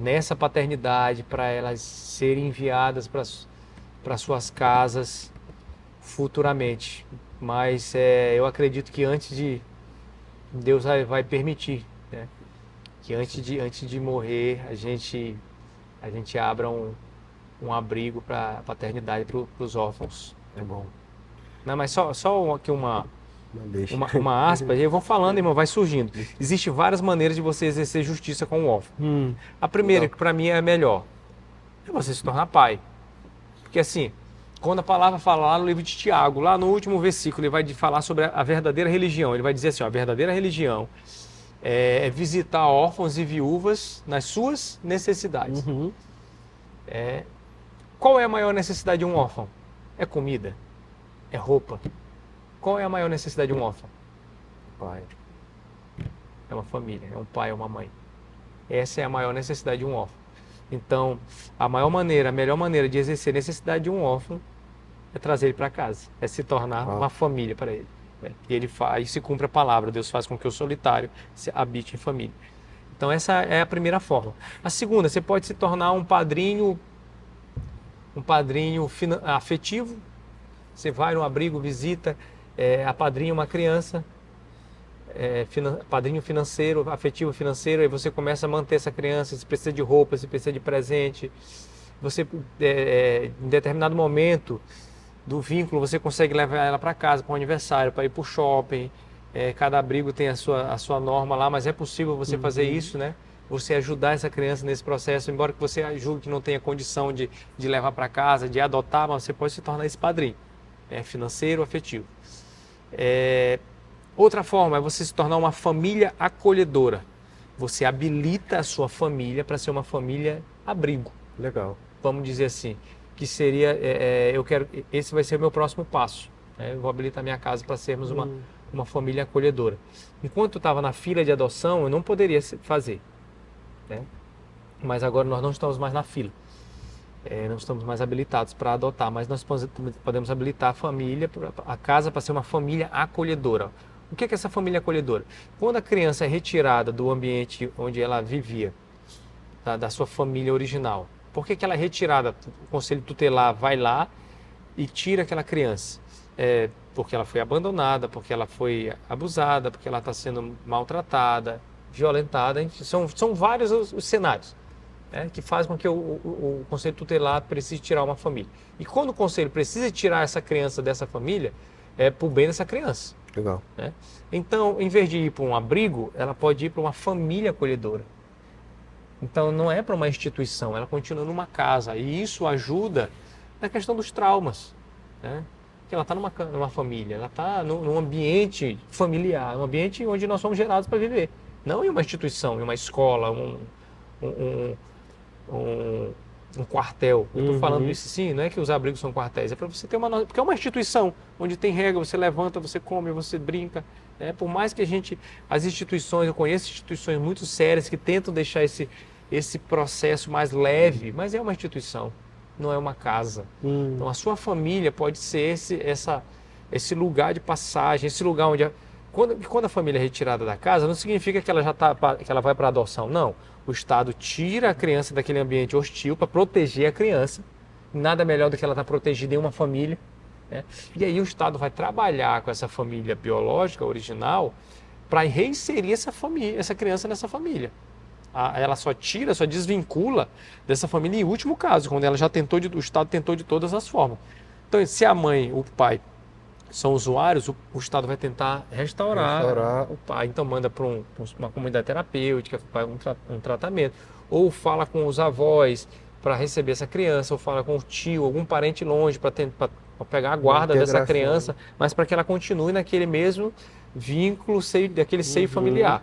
nessa paternidade, para elas serem enviadas para suas casas futuramente. Mas eu acredito que Deus vai permitir, né, que antes de morrer a gente abra um abrigo para paternidade para os órfãos. É bom. Não, mas só aqui uma aspa, eu vou falando, irmão, vai surgindo. Existem várias maneiras de você exercer justiça com o órfão. A primeira, que para mim é a melhor, é você se tornar pai. Porque assim, quando a palavra fala lá no livro de Tiago, lá no último versículo, ele vai falar sobre a verdadeira religião. Ele vai dizer assim, a verdadeira religião é visitar órfãos e viúvas nas suas necessidades. Qual é a maior necessidade de um órfão? É comida? É roupa? Qual é a maior necessidade de um órfão? Pai. É uma família, é um pai, é uma mãe. Essa é a maior necessidade de um órfão. Então, a melhor maneira de exercer a necessidade de um órfão é trazer ele para casa, é se tornar uma família para ele. E ele faz, se cumpre a palavra, Deus faz com que o solitário se habite em família. Então essa é a primeira forma. A segunda, você pode se tornar um padrinho afetivo. Você vai no abrigo, visita, apadrinha uma criança, padrinho financeiro, afetivo financeiro, aí você começa a manter essa criança, se precisa de roupa, se precisa de presente. Você, em determinado momento do vínculo, você consegue levar ela para casa, para o aniversário, para ir para o shopping. Cada abrigo tem a sua norma lá, mas é possível você fazer isso, né? Você ajudar essa criança nesse processo, embora que você julgue que não tenha condição de levar para casa, de adotar, mas você pode se tornar esse padrinho, financeiro, afetivo. Outra forma é você se tornar uma família acolhedora. Você habilita a sua família para ser uma família abrigo. Legal. Vamos dizer assim, que seria, esse vai ser o meu próximo passo. Eu vou habilitar minha casa para sermos uma família acolhedora. Enquanto eu estava na fila de adoção, eu não poderia fazer, né? Mas agora nós não estamos mais na fila. não estamos mais habilitados para adotar, mas nós podemos habilitar a família, a casa, para ser uma família acolhedora. O que é essa família acolhedora? Quando a criança é retirada do ambiente onde ela vivia, da sua família original, por que ela é retirada? O conselho tutelar vai lá e tira aquela criança. Porque ela foi abandonada, porque ela foi abusada, porque ela está sendo maltratada, violentada. Enfim, são vários os cenários, que fazem com que o conselho tutelar precise tirar uma família. E quando o conselho precisa tirar essa criança dessa família, é por bem dessa criança. Legal. Então, em vez de ir para um abrigo, ela pode ir para uma família acolhedora. Então, não é para uma instituição, ela continua numa casa. E isso ajuda na questão dos traumas, Porque ela está numa família, ela está num ambiente familiar, um ambiente onde nós somos gerados para viver. Não em uma instituição, em uma escola, um quartel. Eu estou falando isso sim, não é que os abrigos são quartéis, é para você ter porque é uma instituição onde tem regra, você levanta, você come, você brinca. Por mais que as instituições, eu conheço instituições muito sérias que tentam deixar esse processo mais leve, mas é uma instituição, não é uma casa. Então a sua família pode ser esse lugar de passagem, esse lugar onde quando a família é retirada da casa, não significa que ela que ela vai para adoção, não. O Estado tira a criança daquele ambiente hostil para proteger a criança. Nada melhor do que ela estar protegida em uma família. E aí o Estado vai trabalhar com essa família biológica, original, para reinserir essa criança nessa família. Ela só desvincula dessa família em último caso, quando ela já o Estado tentou de todas as formas. Então, se a mãe, o pai são usuários, o Estado vai tentar restaurar o pai. Então manda para uma comunidade terapêutica, para um tratamento. Ou fala com os avós para receber essa criança, ou fala com o tio, algum parente longe para pegar a guarda dessa criança, mas para que ela continue naquele mesmo vínculo, daquele seio familiar.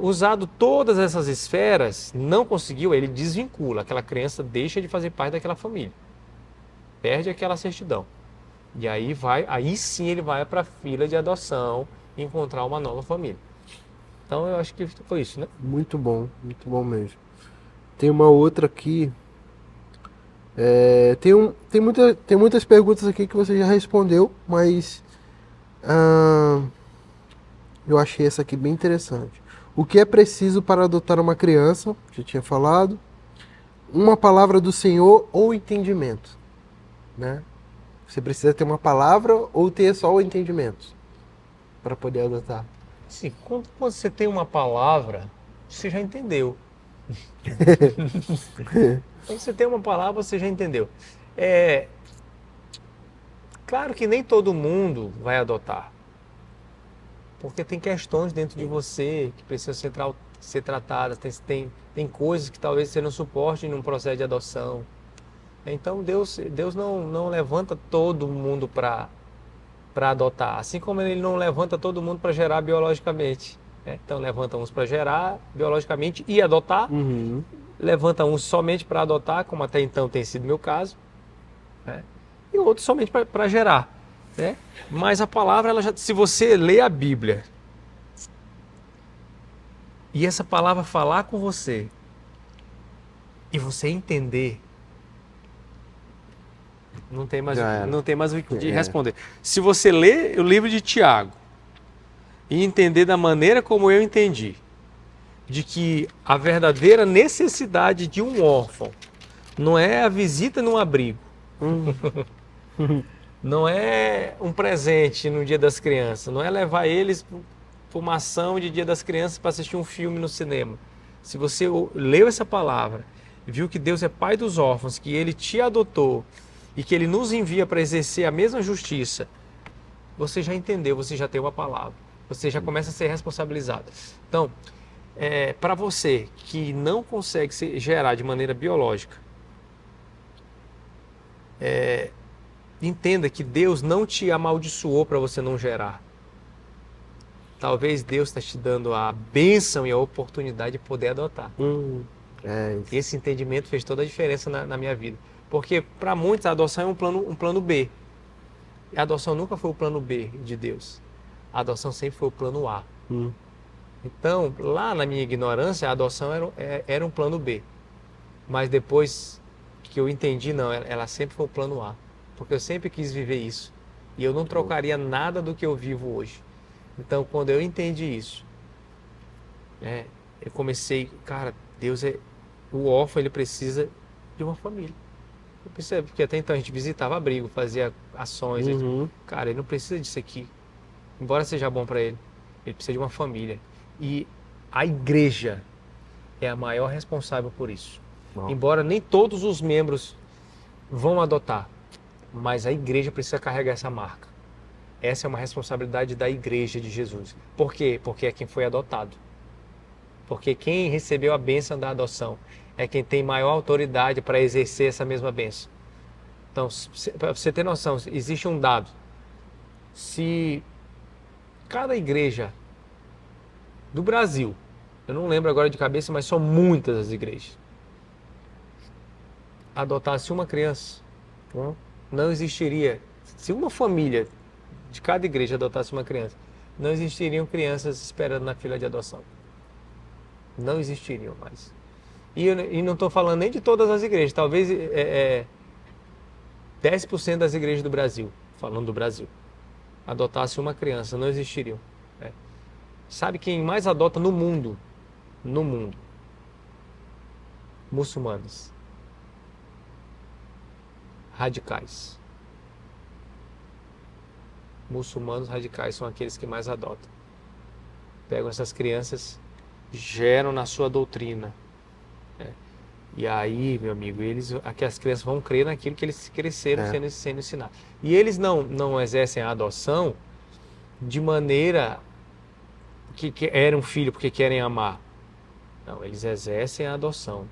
Usado todas essas esferas, não conseguiu, ele desvincula. Aquela criança deixa de fazer parte daquela família. Perde aquela certidão. E aí sim ele vai para a fila de adoção e encontrar uma nova família. Então eu acho que foi isso, né? Muito bom mesmo. Tem uma outra aqui. Tem muitas perguntas aqui que você já respondeu, mas eu achei essa aqui bem interessante. O que é preciso para adotar uma criança? Já tinha falado. Uma palavra do Senhor ou entendimento, né? Você precisa ter uma palavra ou ter só o entendimento para poder adotar? Sim, quando você tem uma palavra, você já entendeu. Quando você tem uma palavra, você já entendeu. Claro que nem todo mundo vai adotar. Porque tem questões dentro de você que precisam ser tratadas. Tem coisas que talvez você não suporte num processo de adoção. Então Deus não levanta todo mundo para adotar, assim como Ele não levanta todo mundo para gerar biologicamente. Então levanta uns para gerar biologicamente e adotar, levanta uns somente para adotar, como até então tem sido meu caso, e outros somente para gerar. Mas a palavra, se você lê a Bíblia e essa palavra falar com você e você entender, não tem mais o que responder. Se você ler o livro de Tiago e entender da maneira como eu entendi, de que a verdadeira necessidade de um órfão não é a visita num abrigo, não é um presente no Dia das Crianças, não é levar eles para uma ação de Dia das Crianças para assistir um filme no cinema. Se você leu essa palavra, viu que Deus é pai dos órfãos, que Ele te adotou, e que Ele nos envia para exercer a mesma justiça, você já entendeu, você já tem uma palavra, você já começa a ser responsabilizado. Então, para você que não consegue gerar de maneira biológica, entenda que Deus não te amaldiçoou para você não gerar. Talvez Deus está te dando a bênção e a oportunidade de poder adotar. Esse entendimento fez toda a diferença na minha vida. Porque para muitos a adoção é um plano B. E a adoção nunca foi o plano B de Deus. A adoção sempre foi o plano A. Então, lá na minha ignorância, a adoção era um plano B. Mas depois que eu entendi, não, ela sempre foi o plano A. Porque eu sempre quis viver isso. E eu não trocaria nada do que eu vivo hoje. Então, quando eu entendi isso, eu comecei, cara, Deus o órfão, ele precisa de uma família. Eu percebo, porque até então a gente visitava abrigo, fazia ações. Cara, ele não precisa disso aqui. Embora seja bom para ele, ele precisa de uma família. E a igreja é a maior responsável por isso. Bom. Embora nem todos os membros vão adotar, mas a igreja precisa carregar essa marca. Essa é uma responsabilidade da igreja de Jesus. Por quê? Porque é quem foi adotado. Porque quem recebeu a bênção da adoção é quem tem maior autoridade para exercer essa mesma bênção. Então, para você ter noção, existe um dado. Se cada igreja do Brasil, eu não lembro agora de cabeça, mas são muitas as igrejas, adotasse uma criança, não existiria. Se uma família de cada igreja adotasse uma criança, não existiriam crianças esperando na fila de adoção. Não existiriam mais. E não estou falando nem de todas as igrejas, talvez 10% das igrejas do Brasil, falando do Brasil, adotasse uma criança, não existiriam. Sabe quem mais adota no mundo? No mundo? Muçulmanos. Radicais. Muçulmanos radicais são aqueles que mais adotam. Pegam essas crianças, geram na sua doutrina. E aí, meu amigo, as crianças vão crer naquilo que eles cresceram sendo ensinados. E eles não exercem a adoção de maneira que querem um filho porque querem amar. Não, eles exercem a adoção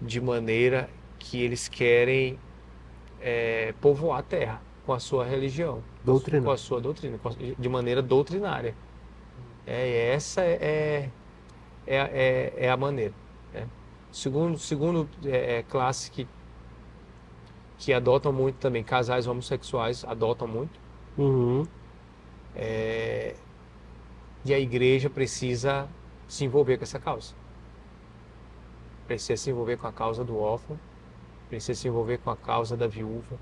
de maneira que eles querem povoar a terra com a sua religião, com a sua doutrina, de maneira doutrinária. Essa é a maneira. Segundo classe que adotam muito também, casais homossexuais adotam muito. E a igreja precisa se envolver com essa causa. Precisa se envolver com a causa do órfão, precisa se envolver com a causa da viúva.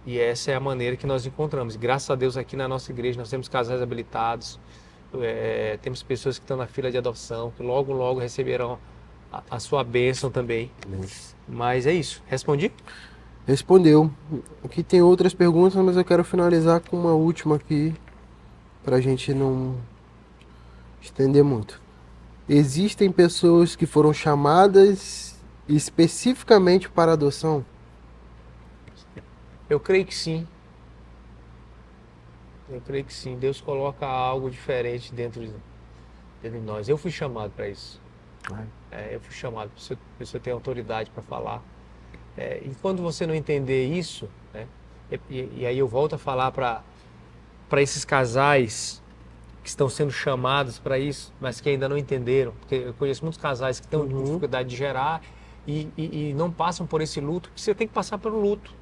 E essa é a maneira que nós encontramos. Graças a Deus aqui na nossa igreja nós temos casais habilitados, temos pessoas que estão na fila de adoção, que logo, logo receberão a sua bênção também. Mas é isso. Respondi? Respondeu. Aqui tem outras perguntas, mas eu quero finalizar com uma última aqui, para a gente não estender muito. Existem pessoas que foram chamadas especificamente para adoção? Eu creio que sim. Eu creio que sim. Deus coloca algo diferente dentro de nós. Eu fui chamado para isso. Eu fui chamado. Você tem autoridade para falar. E quando você não entender isso, e aí eu volto a falar para esses casais que estão sendo chamados para isso, mas que ainda não entenderam. Porque eu conheço muitos casais que têm dificuldade de gerar e não passam por esse luto, que você tem que passar pelo luto.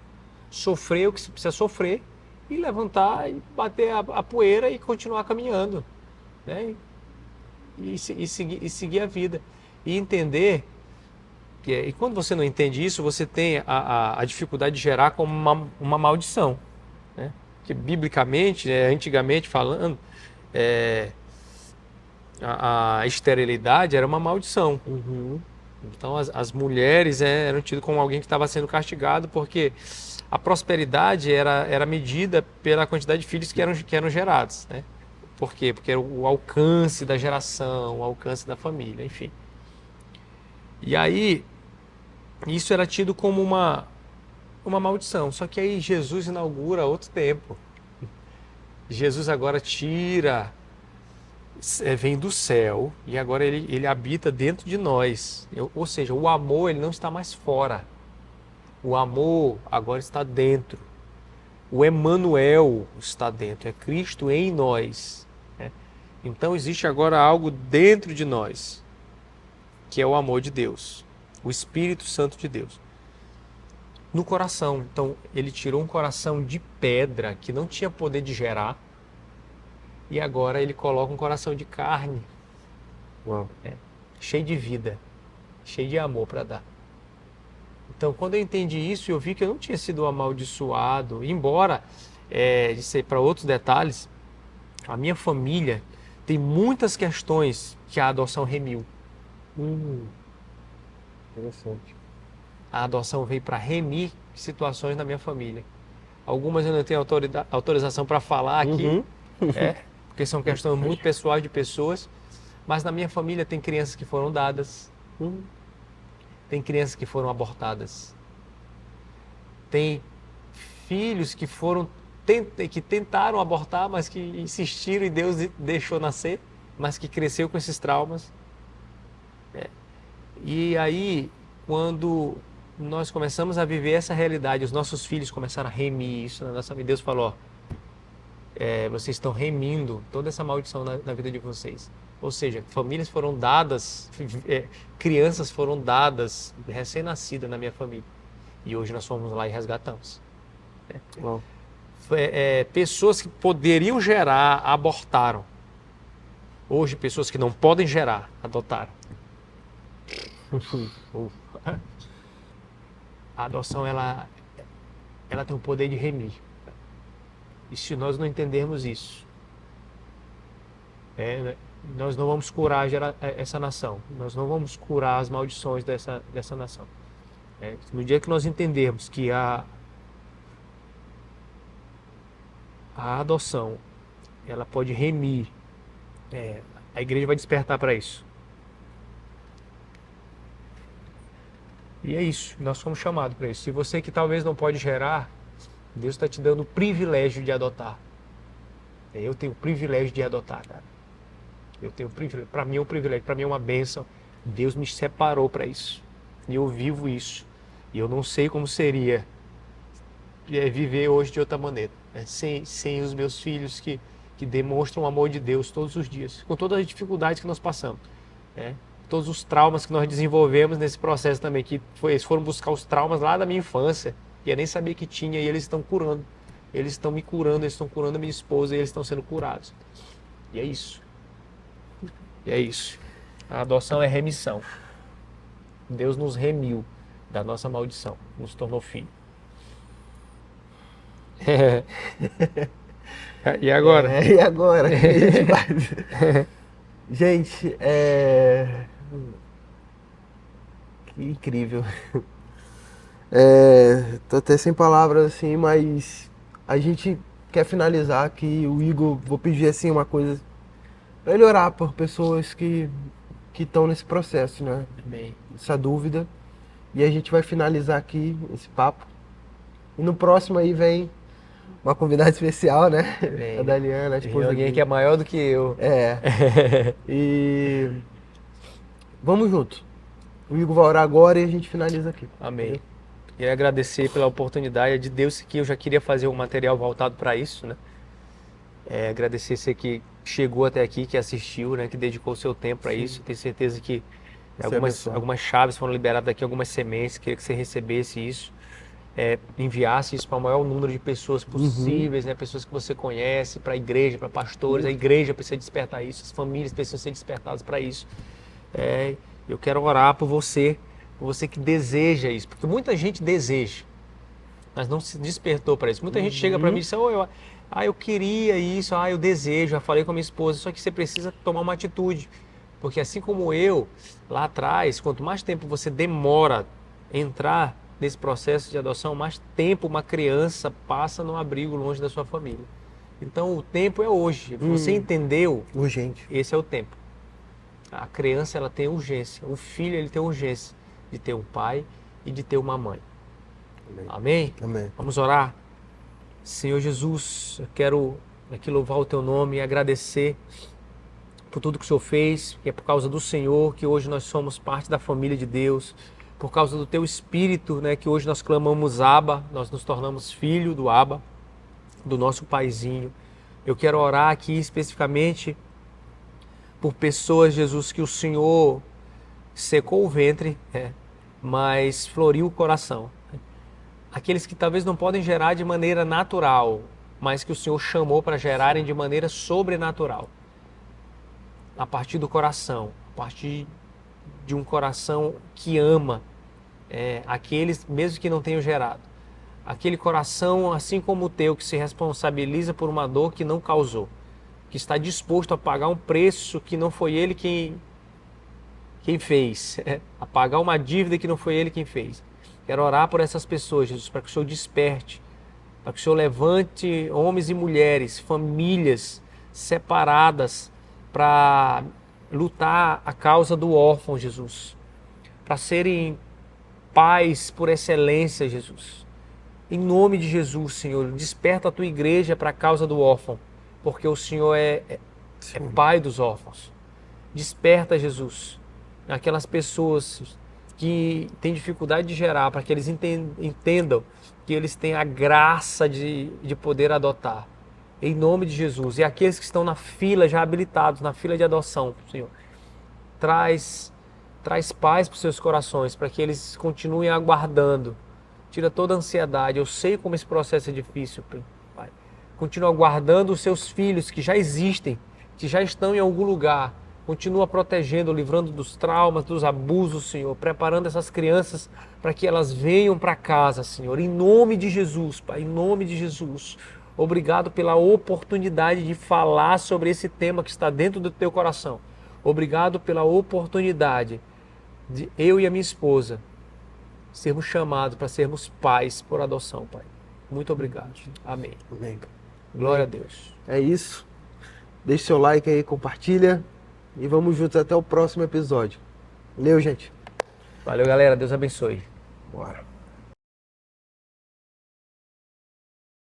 Sofrer o que você precisa sofrer e levantar e bater a poeira e continuar caminhando, e seguir a vida e entender e quando você não entende isso, você tem a dificuldade de gerar como uma maldição, que biblicamente, antigamente falando, a esterilidade era uma maldição. Então as mulheres eram tidas como alguém que estava sendo castigado porque a prosperidade era medida pela quantidade de filhos que eram gerados. Por quê? Porque era o alcance da geração, o alcance da família, enfim. E aí, isso era tido como uma maldição. Só que aí Jesus inaugura outro tempo. Jesus agora vem do céu e agora ele habita dentro de nós. Ou seja, o amor ele não está mais fora. O amor agora está dentro. O Emmanuel está dentro. É Cristo em nós. Então existe agora algo dentro de nós, que é o amor de Deus, o Espírito Santo de Deus. No coração. Então ele tirou um coração de pedra que não tinha poder de gerar e agora ele coloca um coração de carne, cheio de vida. cheio de amor para dar. Então, quando eu entendi isso, eu vi que eu não tinha sido amaldiçoado, embora, de ser para outros detalhes, a minha família tem muitas questões que a adoção remiu. Interessante. A adoção veio para remir situações na minha família. Algumas eu não tenho autorização para falar aqui, porque são questões muito pessoais de pessoas, mas na minha família tem crianças que foram dadas, tem crianças que foram abortadas, tem filhos que que tentaram abortar, mas que insistiram e Deus deixou nascer, mas que cresceu com esses traumas. E aí, quando nós começamos a viver essa realidade, os nossos filhos começaram a remir isso na nossa vida. Deus falou, vocês estão remindo toda essa maldição na vida de vocês. Ou seja, famílias foram dadas, crianças foram dadas, recém-nascidas na minha família. E hoje nós fomos lá e resgatamos. Pessoas que poderiam gerar, abortaram. Hoje, pessoas que não podem gerar, adotaram. A adoção, ela tem o poder de remir. E se nós não entendermos isso, nós não vamos curar essa nação. Nós não vamos curar as maldições dessa nação. No dia que nós entendermos que a adoção, ela pode remir, a igreja vai despertar para isso. E é isso, nós somos chamados para isso. Se você que talvez não pode gerar, Deus está te dando o privilégio de adotar. Eu tenho o privilégio de adotar, cara. Eu tenho o privilégio. Para mim é um privilégio, para mim é uma bênção. Deus me separou para isso. E eu vivo isso. E eu não sei como seria viver hoje de outra maneira. Sem os meus filhos que demonstram o amor de Deus todos os dias. Com todas as dificuldades que nós passamos. Todos os traumas que nós desenvolvemos nesse processo também, eles foram buscar os traumas lá da minha infância, e eu nem sabia que tinha, e eles estão curando. Eles estão me curando, eles estão curando a minha esposa, e eles estão sendo curados. E é isso. A adoção é remissão. Deus nos remiu da nossa maldição, nos tornou filho. E agora? E agora? Gente, que incrível. Tô até sem palavras assim, mas a gente quer finalizar aqui. O Igor, vou pedir assim uma coisa para ele orar por pessoas que estão nesse processo, né? Amém. Essa dúvida. E a gente vai finalizar aqui esse papo. E no próximo aí vem uma convidada especial, né? A Daliana, a esposa. Alguém que é maior do que eu. E vamos junto. O Igor vai orar agora e a gente finaliza aqui. Amém. Queria agradecer pela oportunidade de Deus, que eu já queria fazer um material voltado para isso, né? Agradecer você que chegou até aqui, que assistiu, né? Que dedicou o seu tempo para isso. Tenho certeza que algumas chaves foram liberadas aqui, algumas sementes. Queria que você recebesse isso. Enviasse isso para o maior número de pessoas possíveis, né? Pessoas que você conhece, para a igreja, para pastores. A igreja precisa despertar isso, as famílias precisam ser despertadas para isso. Eu quero orar por você que deseja isso, porque muita gente deseja, mas não se despertou para isso. Muita gente chega para mim e diz, eu queria isso, eu desejo, já falei com a minha esposa, só que você precisa tomar uma atitude, porque assim como eu, lá atrás, quanto mais tempo você demora a entrar nesse processo de adoção, mais tempo uma criança passa num abrigo longe da sua família. Então o tempo é hoje. Você entendeu? Urgente. Esse é o tempo. A criança, ela tem urgência. O filho, ele tem urgência de ter um pai e de ter uma mãe. Amém? Amém. Vamos orar? Senhor Jesus, eu quero aqui louvar o teu nome e agradecer por tudo que o Senhor fez, que é por causa do Senhor que hoje nós somos parte da família de Deus. Por causa do teu Espírito, né, que hoje nós clamamos Abba, nós nos tornamos filho do Abba, do nosso paizinho. Eu quero orar aqui especificamente por pessoas, Jesus, que o Senhor secou o ventre, mas floriu o coração. Aqueles que talvez não podem gerar de maneira natural, mas que o Senhor chamou para gerarem de maneira sobrenatural. A partir do coração, a partir de um coração que ama aqueles, mesmo que não tenham gerado. Aquele coração, assim como o teu, que se responsabiliza por uma dor que não causou, que está disposto a pagar um preço que não foi ele quem fez, a pagar uma dívida que não foi ele quem fez. Quero orar por essas pessoas, Jesus, para que o Senhor desperte, para que o Senhor levante homens e mulheres, famílias separadas para lutar a causa do órfão, Jesus, para serem pais por excelência, Jesus. Em nome de Jesus, Senhor, desperta a tua igreja para a causa do órfão, porque o Senhor é pai dos órfãos. Desperta, Jesus, aquelas pessoas que têm dificuldade de gerar, para que eles entendam que eles têm a graça de poder adotar. Em nome de Jesus. E aqueles que estão na fila, já habilitados, na fila de adoção, Senhor, traz paz para os seus corações, para que eles continuem aguardando. Tira toda a ansiedade. Eu sei como esse processo é difícil, Pai. Continua guardando os seus filhos que já existem, que já estão em algum lugar. Continua protegendo, livrando dos traumas, dos abusos, Senhor. Preparando essas crianças para que elas venham para casa, Senhor. Em nome de Jesus, Pai. Em nome de Jesus. Obrigado pela oportunidade de falar sobre esse tema que está dentro do teu coração. Obrigado pela oportunidade de eu e a minha esposa sermos chamados para sermos pais por adoção, Pai. Muito obrigado. Amém. Amém. Glória a Deus. É isso. Deixe seu like aí, compartilha. E vamos juntos até o próximo episódio. Valeu, gente. Valeu, galera. Deus abençoe. Bora.